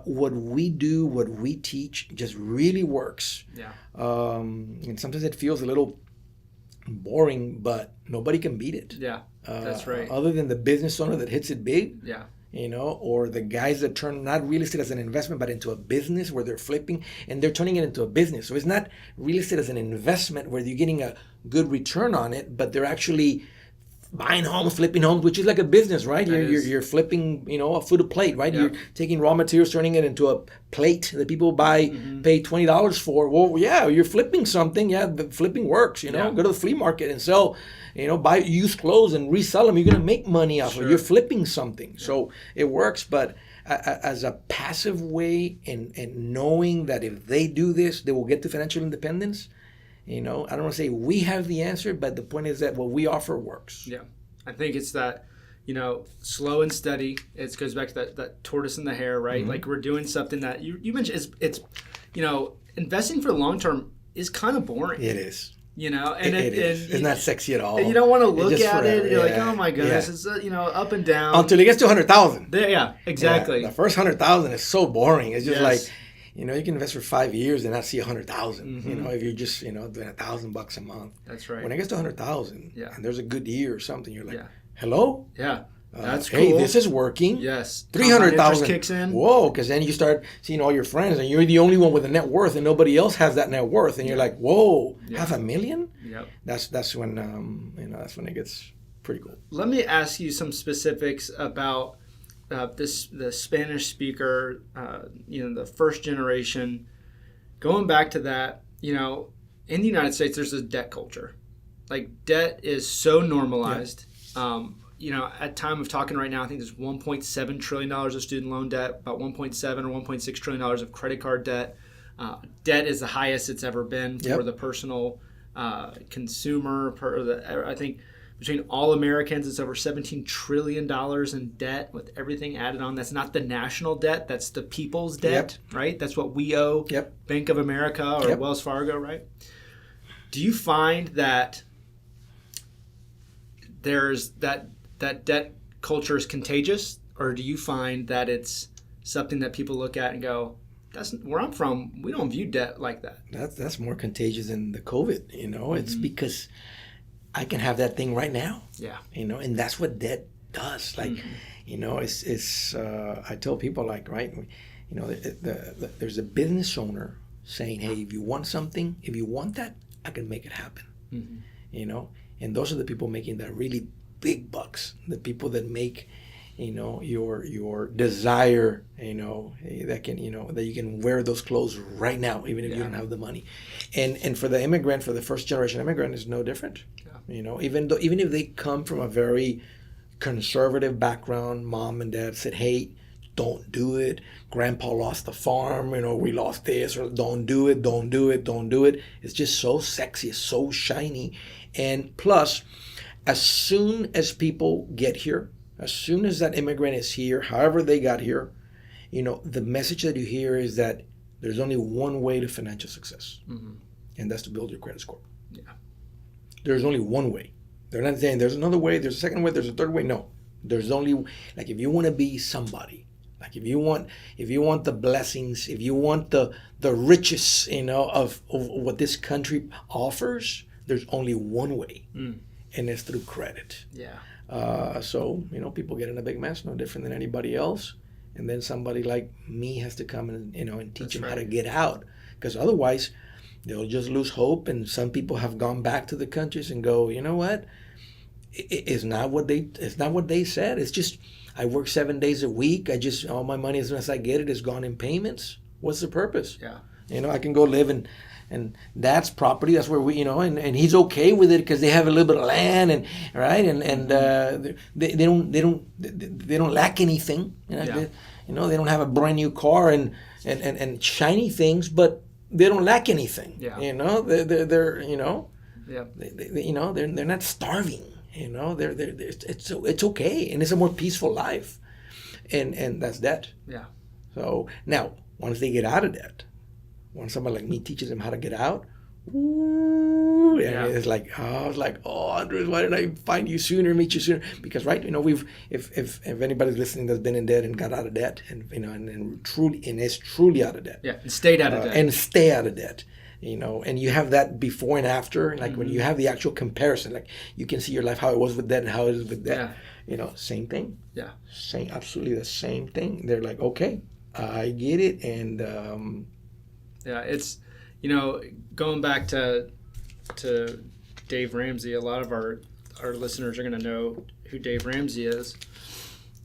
what we do, what we teach just really works. Yeah. And sometimes it feels a little boring, but nobody can beat it. Yeah, that's right. Other than the business owner that hits it big. Yeah. Or the guys that turn not real estate as an investment, but into a business where they're flipping and they're turning it into a business. So it's not real estate as an investment where you're getting a good return on it, but they're actually buying homes, flipping homes, which is like a business, right? You're flipping, a food, a plate, right? Yep. You're taking raw materials, turning it into a plate that people buy, pay $20 for. Well, yeah, you're flipping something. Yeah, but flipping works. Go to the flea market and sell. Buy used clothes and resell them. You're going to make money off of it. You're flipping something. Yeah. So it works, but as a passive way and knowing that if they do this, they will get to financial independence. I don't want to say we have the answer, but the point is that what we offer works. Yeah. I think it's that, slow and steady. It goes back to that tortoise and the hare, right? Like we're doing something that you mentioned it's investing for the long term is kind of boring. It is. And it is. It's not sexy at all. And you don't want to look at it. You're like, oh my goodness, it's up and down until it gets to 100,000. Yeah, exactly. Yeah, the first 100,000 is so boring. It's just like, you can invest for 5 years and not see 100,000. If you're just doing $1,000 a month. That's right. When it gets to 100,000, and there's a good year or something, you're like, hello. Yeah. That's cool. Hey, this is working. Yes. 300,000 kicks in. Whoa, because then you start seeing all your friends, and you're the only one with a net worth, and nobody else has that net worth, and you're like, whoa, $500,000? Yep. That's when that's when it gets pretty cool. Let me ask you some specifics about the Spanish speaker, the first generation. Going back to that, in the United States, there's a debt culture. Like debt is so normalized. Yeah. At time of talking right now, I think there's $1.7 trillion of student loan debt, about $1.7 or $1.6 trillion of credit card debt. Debt is the highest it's ever been for the personal consumer. I think between all Americans, it's over $17 trillion in debt with everything added on. That's not the national debt. That's the people's debt, right? That's what we owe Bank of America or Wells Fargo, right? Do you find that there's that debt culture is contagious, or do you find that it's something that people look at and go, that's where I'm from, we don't view debt like that? That's more contagious than the COVID, It's because I can have that thing right now. Yeah. And that's what debt does. Like, it's I tell people like, right, there's a business owner saying, hey, if you want something, if you want that, I can make it happen. And those are the people making that really big bucks, the people that make, your desire, that can, that you can wear those clothes right now, even if you don't have the money. And for the immigrant, for the first generation immigrant, is no different. Yeah. Even if they come from a very conservative background, mom and dad said, hey, don't do it. Grandpa lost the farm, we lost this, or don't do it, don't do it, don't do it. It's just so sexy, it's so shiny. And plus, as soon as people get here, as soon as that immigrant is here, however they got here, the message that you hear is that there's only one way to financial success, and that's to build your credit score. Yeah. There's only one way. They're not saying there's another way, there's a second way, there's a third way. No, there's only, like, if you want to be somebody, like if you want the blessings, if you want the riches, of what this country offers, there's only one way. And it's through credit. Yeah. So, people get in a big mess, no different than anybody else. And then somebody like me has to come and, and teach them how to get out. because otherwise they'll just lose hope. And some people have gone back to the countries and go, you know what? It's not what they said. It's just I work 7 days a week. All my money, as soon as I get it, is gone in payments. What's the purpose? Yeah. I can go live and that's property. That's where we, and he's okay with it because they have a little bit of land and right and they don't lack anything. They don't have a brand new car and shiny things, but they don't lack anything. Yeah. They're Yeah. they're not starving. It's okay, and it's a more peaceful life, and that's debt. Yeah. So now, once they get out of debt, once somebody like me teaches them how to get out, ooh, Yeah. it's like, Andres, why didn't I find you sooner, meet you sooner? Because if anybody's listening that's been in debt and got out of debt, and is truly out of debt, Yeah. And stayed out of debt. and stay out of debt. And you have that before and after, like when you have the actual comparison, like you can see your life, how it was with debt and how it is with debt. Same thing. Yeah. Absolutely the same thing. They're like, okay, I get it. And yeah, it's, going back to Dave Ramsey, a lot of our listeners are going to know who Dave Ramsey is.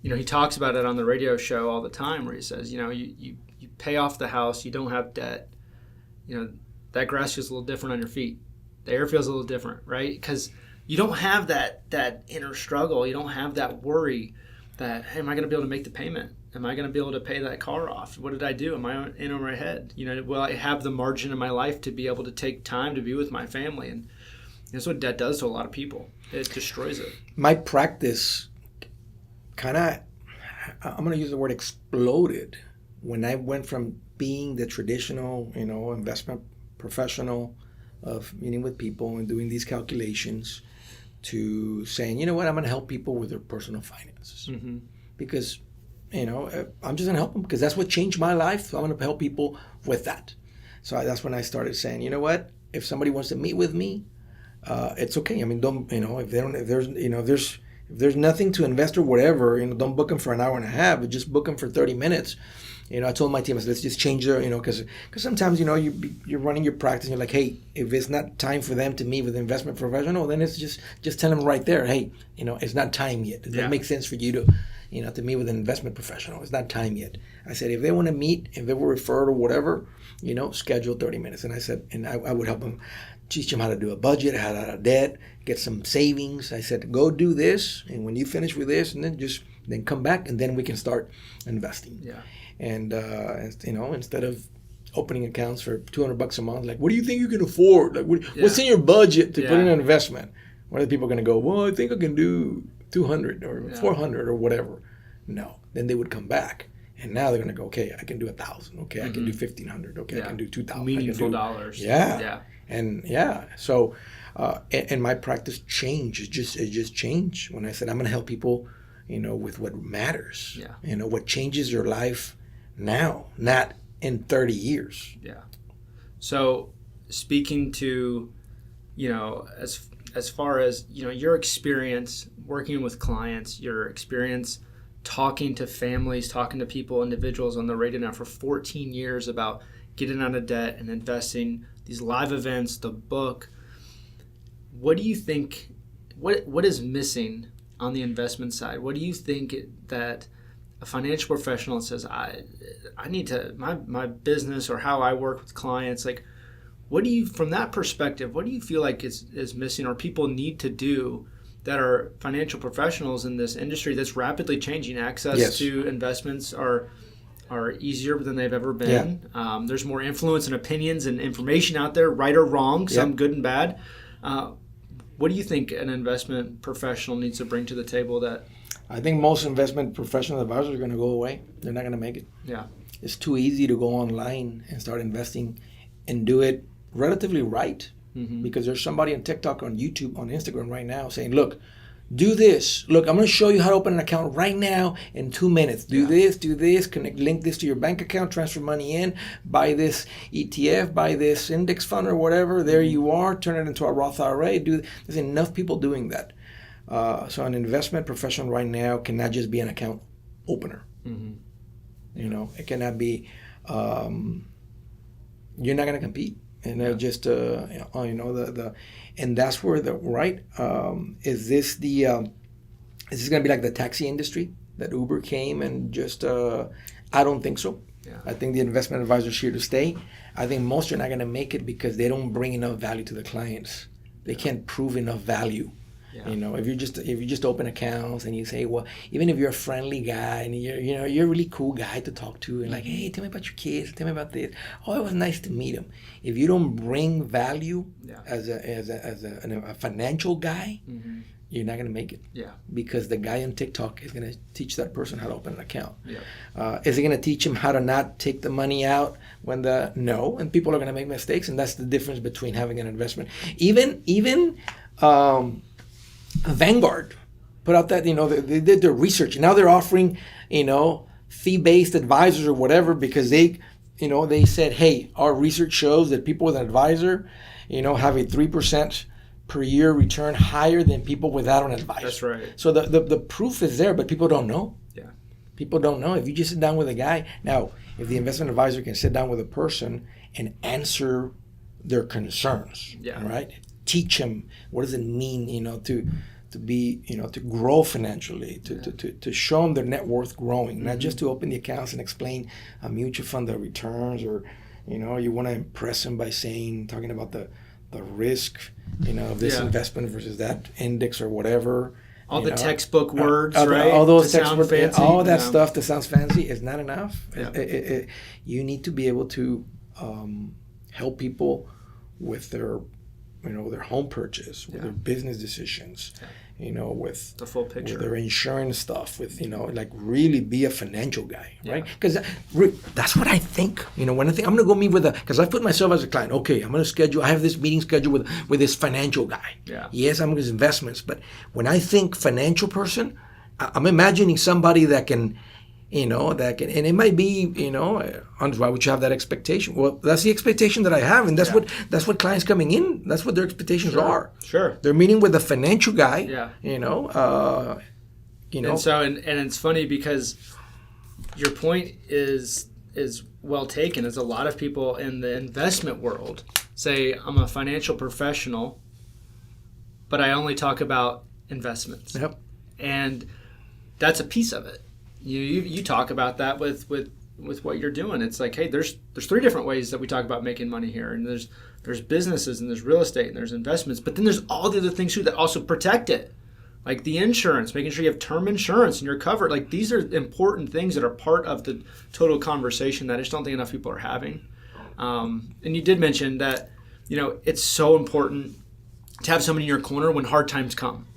He talks about it on the radio show all the time where he says, you pay off the house, you don't have debt, that grass feels a little different on your feet. The air feels a little different, right? Because you don't have that inner struggle. You don't have that worry that, hey, am I going to be able to make the payment? Am I going to be able to pay that car off? What did I do? Am I in over my head? Will I have the margin in my life to be able to take time to be with my family? And that's what debt does to a lot of people. It destroys it. My practice kind of, I'm going to use the word exploded when I went from being the traditional, investment professional of meeting with people and doing these calculations to saying, I'm going to help people with their personal finances. Mm-hmm. Because, I'm just going to help them because that's what changed my life. So I'm going to help people with that. So that's when I started saying, if somebody wants to meet with me, it's okay. I mean, don't, if there's nothing to invest or whatever, don't book them for an hour and a half, but just book them for 30 minutes. I told my team, I said, let's just change their, because sometimes, you're running your practice and you're like, hey, if it's not time for them to meet with an investment professional, then it's just tell them right there, hey, it's not time yet. Does that make sense for you to meet with an investment professional? It's not time yet. I said, if they want to meet, if they were referred or whatever, schedule 30 minutes. And I said, and I would help them, teach them how to do a budget, how to out of debt, get some savings. I said, go do this. And when you finish with this, and then come back, and then we can start investing. Yeah. And instead of opening accounts for $200 a month, like, what do you think you can afford? Like, what's in your budget to put in an investment? What are people going to go? Well, I think I can do 200 or 400 or whatever. No, then they would come back, and now they're going to go, okay, I can do 1,000. Okay, I can do 1,500. Okay, I can do 2,000. Meaningful dollars. Yeah. And so, and my practice changed. It just changed when I said I'm going to help people, with what matters. Yeah. What changes your life now, not in 30 years. Yeah. So speaking to, as far as, your experience working with clients, your experience talking to families, talking to people, individuals on the radio now for 14 years about getting out of debt and investing, these live events, the book, what do you think, what is missing on the investment side? What do you think that a financial professional says, I need to, my business or how I work with clients, like, what do you, from that perspective, what do you feel like is missing or people need to do that are financial professionals in this industry that's rapidly changing? Access to investments are easier than they've ever been. Yeah. There's more influence and opinions and information out there, right or wrong, some good and bad. What do you think an investment professional needs to bring to the table that... I think most investment professional advisors are going to go away. They're not going to make it. Yeah. It's too easy to go online and start investing and do it relatively right. Mm-hmm. Because there's somebody on TikTok, on YouTube, on Instagram right now saying, look, do this. Look, I'm going to show you how to open an account right now in 2 minutes. Do this, link this to your bank account, transfer money in, buy this ETF, buy this index fund or whatever. There you are. Turn it into a Roth IRA. There's enough people doing that. So an investment professional right now cannot just be an account opener. Mm-hmm. It cannot be, you're not going to compete. And just and that's where is this going to be like the taxi industry that Uber came and just I don't think so. Yeah. I think the investment advisors here to stay. I think most are not going to make it because they don't bring enough value to the clients. They can't prove enough value. Yeah. If you just open accounts and you say, well, even if you're a friendly guy and you're a really cool guy to talk to and like, hey, tell me about your kids, tell me about this. Oh, it was nice to meet him. If you don't bring value as a financial guy, you're not gonna make it. Yeah. Because the guy on TikTok is gonna teach that person how to open an account. Yeah. Is he gonna teach him how to not take the money out when no? And people are gonna make mistakes, and that's the difference between having an investment. Even Vanguard put out that they did their research. Now they're offering fee-based advisors or whatever because they said, hey, our research shows that people with an advisor have a 3% per year return higher than people without an advisor. That's right. So the proof is there, but people don't know. Yeah. People don't know. If you just sit down with a guy, now if the investment advisor can sit down with a person and answer their concerns, right? Teach them what does it mean, to be, to grow financially, to show them their net worth growing, not just to open the accounts and explain a mutual fund, the returns, or, you want to impress them by talking about the risk, of this investment versus that index or whatever. All the textbook words, right? All those textbook fancy, all that stuff that sounds fancy is not enough. Yeah. You need to be able to help people with their their home purchase, with their business decisions, with the full picture, with their insurance stuff, with like really be a financial guy, right? Because that's what I think. When I think I'm gonna go meet with because I put myself as a client. Okay, I'm gonna schedule. I have this meeting scheduled with this financial guy. Yeah. Yes, I'm with his investments, but when I think financial person, I'm imagining somebody that can. And it might be, why would you have that expectation? Well, that's the expectation that I have, and that's what clients coming in. That's what their expectations are. Sure. They're meeting with a financial guy. Yeah. And so, and it's funny because your point is well taken. As a lot of people in the investment world say, I'm a financial professional, but I only talk about investments. Yep. And that's a piece of it. You talk about that with what you're doing. It's like, hey, there's 3 different ways that we talk about making money here, and there's businesses, and there's real estate, and there's investments, but then there's all the other things too that also protect it, like the insurance, making sure you have term insurance and you're covered. Like these are important things that are part of the total conversation that I just don't think enough people are having. And you did mention that it's so important to have somebody in your corner when hard times come,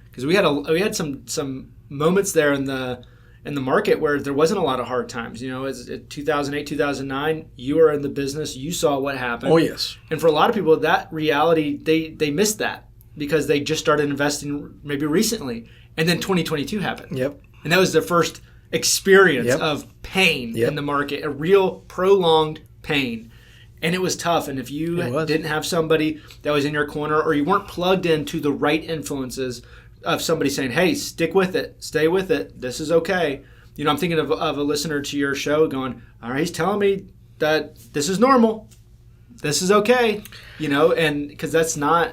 because we had some moments there in the market where there wasn't a lot of hard times. As 2008, 2009, you were in the business, you saw what happened. Oh, yes. And for a lot of people, that reality, they missed that because they just started investing maybe recently. And then 2022 happened. Yep. And that was their first experience of pain in the market, a real prolonged pain. And it was tough. And if you didn't have somebody that was in your corner, or you weren't plugged into the right influences of somebody saying, hey, stick with it, stay with it, this is okay. I'm thinking of a listener to your show going, all right, he's telling me that this is normal, this is okay, and because that's not,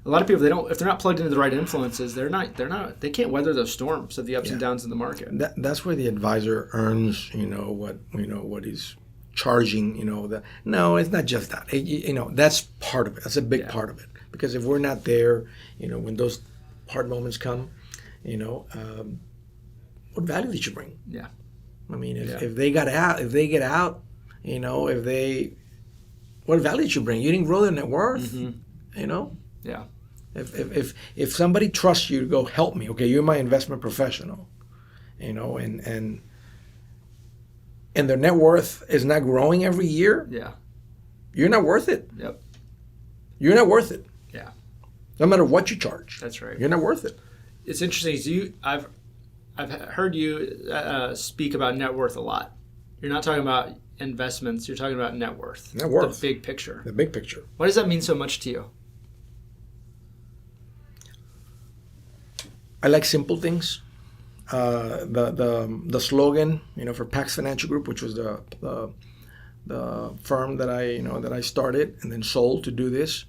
a lot of people, if they're not plugged into the right influences, they can't weather those storms of the ups and downs in the market. That's where the advisor earns, what he's charging, no, it's not just that. That's part of it. That's a big part of it. Because if we're not there, when those hard moments come, what value did you bring? Yeah. I mean, if they get out, what value did you bring? You didn't grow their net worth, Yeah. If somebody trusts you to go help me, okay, you're my investment professional, and their net worth is not growing every year, you're not worth it. Yep. You're not worth it. Yeah. No matter what you charge. That's right. You're not worth it. It's interesting. I've heard you speak about net worth a lot. You're not talking about investments. You're talking about net worth. Net worth. The big picture. The big picture. Why does that mean so much to you? I like simple things. The slogan, for Pax Financial Group, which was the the firm that I started and then sold to do this.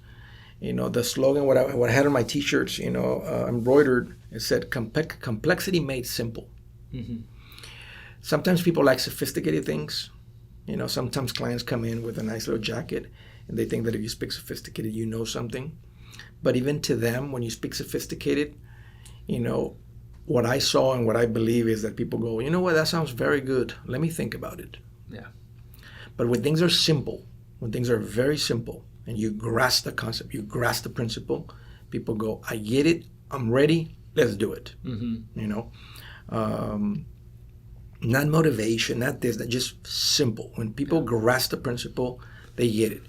The slogan, what I had on my T-shirts, embroidered, it said complexity made simple. Mm-hmm. Sometimes people like sophisticated things. Sometimes clients come in with a nice little jacket and they think that if you speak sophisticated, you know something. But even to them, when you speak sophisticated, what I saw and what I believe is that people go, you know what, that sounds very good. Let me think about it. Yeah. But when things are simple, when things are very simple, and you grasp the concept, you grasp the principle, people go, I get it, I'm ready, let's do it. Mm-hmm. Not motivation, not this, that just simple. When people grasp the principle, they get it.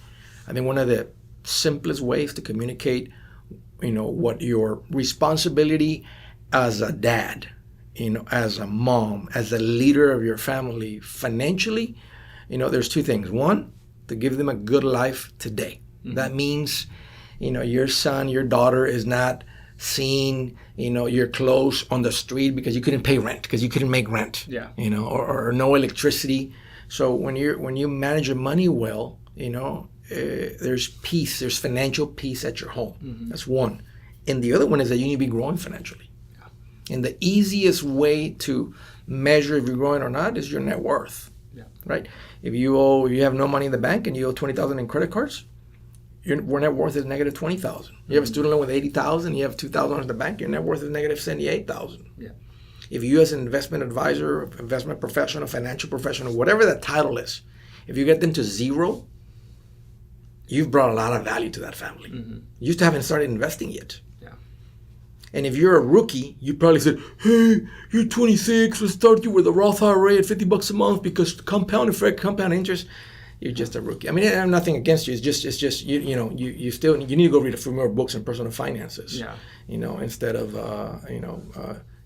I think one of the simplest ways to communicate, what your responsibility as a dad, as a mom, as a leader of your family, financially, there's two things. One, to give them a good life today. Mm-hmm. That means, your son, your daughter is not seeing, your clothes on the street because you couldn't pay rent, because you couldn't make rent. Yeah. Or no electricity. So when you manage your money well, there's peace, there's financial peace at your home. Mm-hmm. That's one. And the other one is that you need to be growing financially. Yeah. And the easiest way to measure if you're growing or not is your net worth. Yeah. Right? If you have no money in the bank and you owe $20,000 in credit cards, your net worth is negative $20,000. You have a student loan with $80,000, you have $2,000 in the bank, your net worth is negative $78,000. Yeah. If you, as an investment advisor, investment professional, financial professional, whatever that title is, if you get them to zero, you've brought a lot of value to that family. Mm-hmm. You just haven't started investing yet. Yeah. And if you're a rookie, you probably said, hey, you're 26, let's start you with a Roth IRA at $50 a month because compound effect, compound interest. You're just a rookie. I mean, I have nothing against you. It's just you still need to go read a few more books on personal finances. Yeah. Instead of you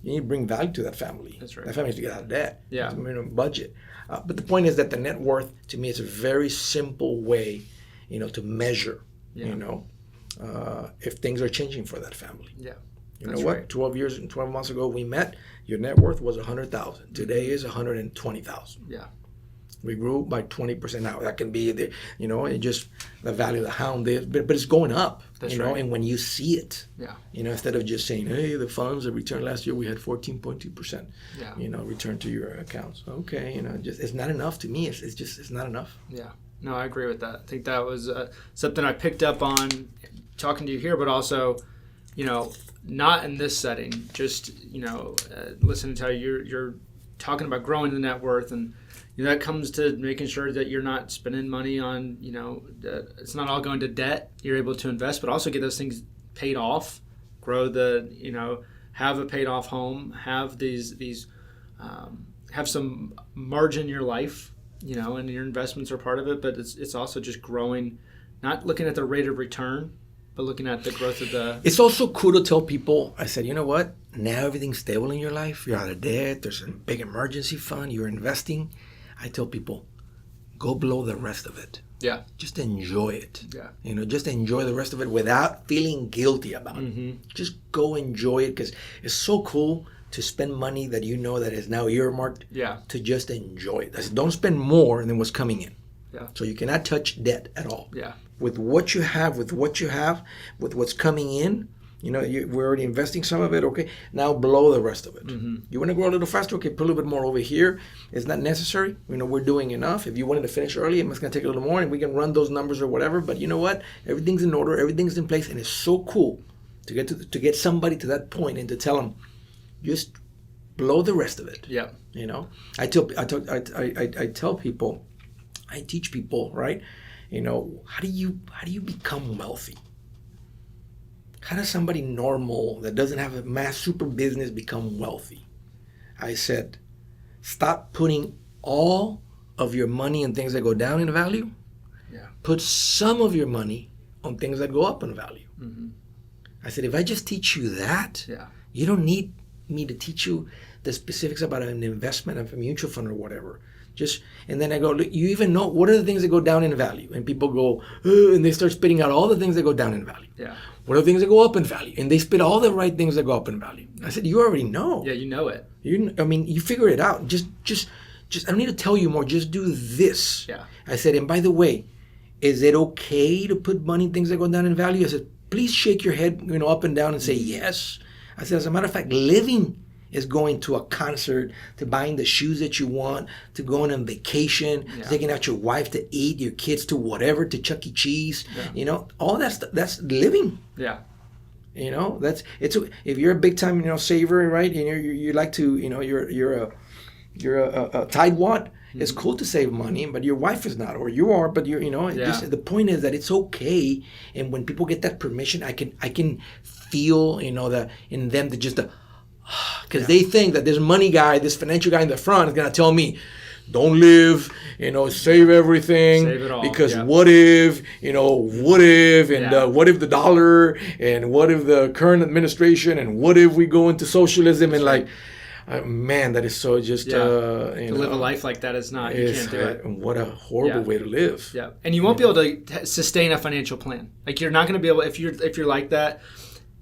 need to bring value to that family. That's right. That family needs to get out of debt. Yeah. It's a minimum budget. But the point is that the net worth, to me, is a very simple way, to measure. Yeah. If things are changing for that family. Yeah. You know what? Right. 12 months ago we met. Your net worth was $100,000. Today is $120,000. Yeah. We grew by 20%. Now that can be just the value of the hound is, but it's going up. That's right. And when you see it, yeah, instead of just saying, hey, the funds that returned last year we had 14.2%. Yeah. Return to your accounts. Okay, just it's not enough to me. It's not enough. Yeah. No, I agree with that. I think that was something I picked up on talking to you here, but also, not in this setting. Just listening to how you're talking about growing the net worth, and that comes to making sure that you're not spending money on it's not all going to debt. You're able to invest, but also get those things paid off. Grow have a paid off home. Have these have some margin in your life. And your investments are part of it, but it's also just growing, not looking at the rate of return, but looking at the growth of the... It's also cool to tell people, I said, you know what? Now everything's stable in your life. You're out of debt. There's a big emergency fund. You're investing. I tell people, go blow the rest of it. Yeah. Just enjoy it. Yeah. Just enjoy the rest of it without feeling guilty about mm-hmm. it. Just go enjoy it because it's so cool to spend money that that is now earmarked to just enjoy it. That's, don't spend more than what's coming in. Yeah. So you cannot touch debt at all. Yeah. With what you have, with what's coming in, we're already investing some of it. Okay, now blow the rest of it. Mm-hmm. You want to grow a little faster? Okay, put a little bit more over here. It's not necessary. We're doing enough. If you wanted to finish early, it's going to take a little more, and we can run those numbers or whatever. But you know what? Everything's in order. Everything's in place, and it's so cool to get somebody to that point and to tell them, just blow the rest of it. Yeah. I tell people, I teach people, right? How do you become wealthy? How does somebody normal that doesn't have a mass super business become wealthy? I said, stop putting all of your money in things that go down in value. Yeah. Put some of your money on things that go up in value. Mm-hmm. I said, if I just teach you that, you don't need me to teach you the specifics about an investment of a mutual fund or whatever. And then I go, look, you even know what are the things that go down in value? And people go, and they start spitting out all the things that go down in value. Yeah. What are the things that go up in value? And they spit all the right things that go up in value. I said, you already know. Yeah, you know it. You figure it out. Just I don't need to tell you more. Just do this. Yeah. I said, and by the way, is it okay to put money in things that go down in value? I said, please shake your head, up and down and say yes. I said, as a matter of fact, living is going to a concert, to buying the shoes that you want, to going on vacation, to taking out your wife to eat, your kids to whatever, to Chuck E. Cheese. All that stuff, that's living. Yeah. If you're a big time, saver, right? And you like to, you're a tightwad. It's cool to save money, but your wife is not, or you are, but just, the point is that it's okay. And when people get that permission, I can feel, that in them that just because they think that this money guy, this financial guy in the front is gonna tell me, don't live, save everything, save it all, because what if, and what if the dollar, and what if the current administration, and what if we go into socialism, and like, man, that is so just to live a life like that is not, you can't do it. What a horrible way to live. Yeah, and you won't be able to sustain a financial plan. Like, you're not going to be able, if you're like that,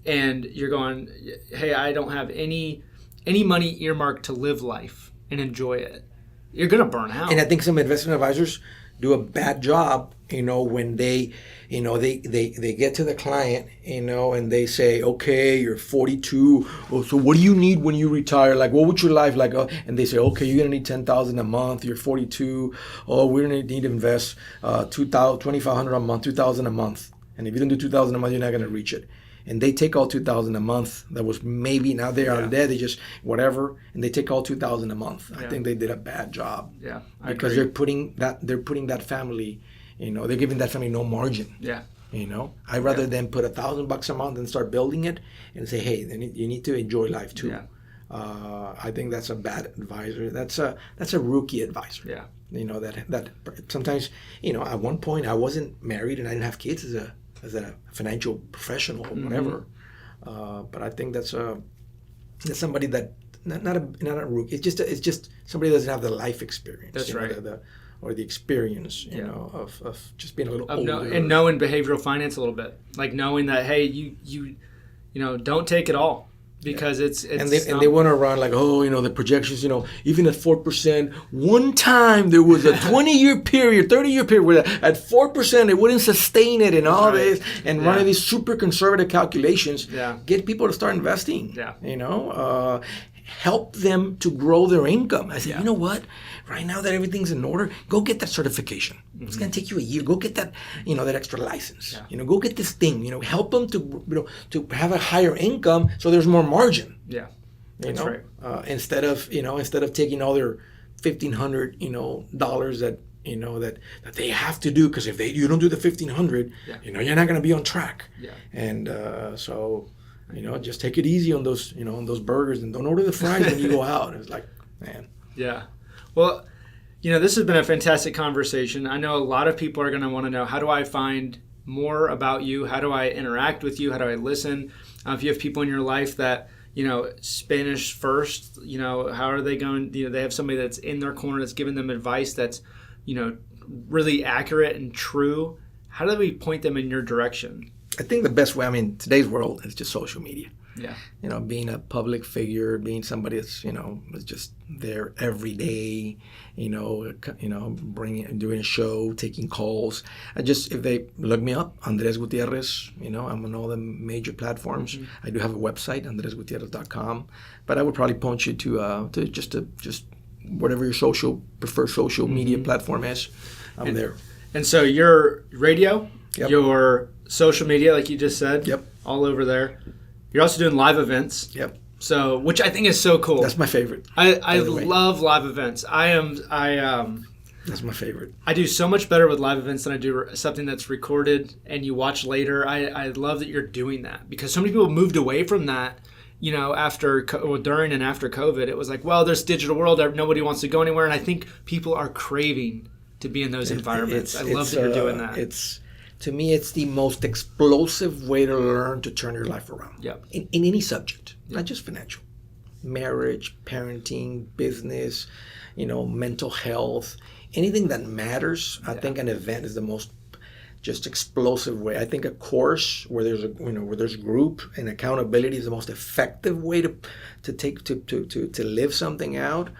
and you're going, hey, I don't have any money earmarked to live life and enjoy it, you're going to burn out. And I think some investment advisors do a bad job, when they get to the client, and they say, okay, you're 42. Oh, so what do you need when you retire? Like, what would your life like? And they say, okay, you're going to need $10,000 a month. You're 42. Oh, we're going to need to invest $2,500 a month, $2,000 a month. And if you don't do $2,000 a month, you're not going to reach it. And they take all $2,000 a month. That was maybe, now they are dead. They just whatever, and they take all $2,000 a month. I think they did a bad job. Yeah, because they're putting that family, they're giving that family no margin. Yeah. I'd rather than put $1,000 a month and start building it and say, hey, you need to enjoy life too. Yeah. I think that's a bad advisor. That's a rookie advisor. Yeah. That sometimes, at one point I wasn't married and I didn't have kids as a financial professional or whatever. But I think that's somebody that not a rookie. It's just somebody that doesn't have the life experience. That's right. Or the experience, of just being a little older. And knowing behavioral finance a little bit, like knowing that, hey, you don't take it all. Because it's and they want to run like, the projections, even at 4%. One time there was a 20-year period, 30-year period where at 4% they wouldn't sustain it and all this, and running these super conservative calculations. Get people to start investing. Help them to grow their income. I said, you know what? Right now that everything's in order, go get that certification. It's going to take you a year. Go get that, that extra license. Go get this thing. Help them to have a higher income so there's more margin. Yeah, that's right. Instead of taking all their $1,500 dollars that they have to do, because if you don't do the $1,500, you're not going to be on track. Yeah. And so. Just take it easy on those, on those burgers, and don't order the fries when you go out. It's like, man. Yeah. Well, this has been a fantastic conversation. I know a lot of people are going to want to know, how do I find more about you? How do I interact with you? How do I listen? If you have people in your life that, Spanish first, how are they going? They have somebody that's in their corner that's giving them advice that's, really accurate and true. How do we point them in your direction? I think the best way, today's world is just social media. Yeah. Being a public figure, being somebody that's, is just there every day, doing a show, taking calls. If they look me up, Andres Gutierrez, I'm on all the major platforms. I do have a website, andresgutierrez.com, but I would probably point you to just whatever your preferred social media platform is. I'm there. And so your radio, your social media, like you just said, all over there. You're also doing live events. Yep. So, which I think is so cool. That's my favorite. I love live events. That's my favorite. I do so much better with live events than I do something that's recorded and you watch later. I love that you're doing that, because so many people moved away from that. During and after COVID, it was like, well, there's digital world. Nobody wants to go anywhere, and I think people are craving to be in those environments. I love that you're doing that. To me, it's the most explosive way to learn to turn your life around. Yep. In any subject, not just financial. Marriage, parenting, business, mental health, anything that matters. I think an event is the most just explosive way. I think a course where there's group and accountability is the most effective way to live something out.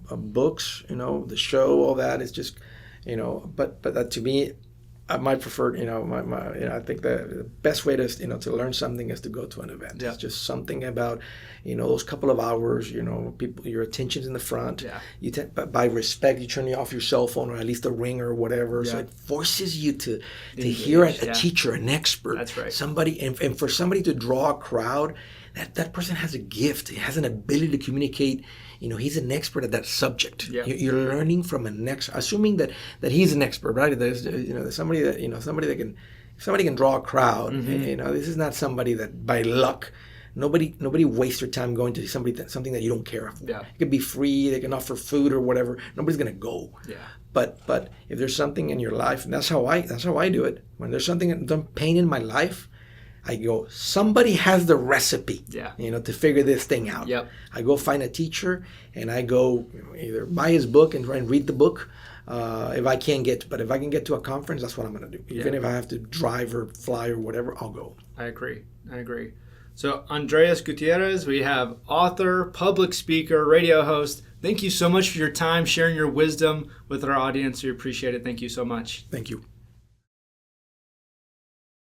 books, the show, all that is just, but that to me, my preferred, I think the best way to learn something is to go to an event. Yeah. It's just something about, those couple of hours, people, your attention's in the front. Yeah. But by respect, you turn off your cell phone, or at least a ring or whatever. Yeah. So it forces you to hear a teacher, an expert. That's right. Somebody, and for somebody to draw a crowd, that person has a gift. He has an ability to communicate. He's an expert at that subject. Yeah. You're learning from an expert, assuming that he's an expert, right? There's somebody that can draw a crowd. Mm-hmm. This is not somebody that by luck. Nobody wastes their time going to something that you don't care for. Yeah. It could be free. They can offer food or whatever. Nobody's gonna go. Yeah. But if there's something in your life, and that's how I do it. When there's something, some pain in my life, I go, somebody has the recipe, to figure this thing out. Yep. I go find a teacher, and I go either buy his book and try and read the book. If I can get to a conference, that's what I'm going to do. Even if I have to drive or fly or whatever, I'll go. I agree. So Andres Gutierrez, we have author, public speaker, radio host. Thank you so much for your time, sharing your wisdom with our audience. We appreciate it. Thank you so much. Thank you.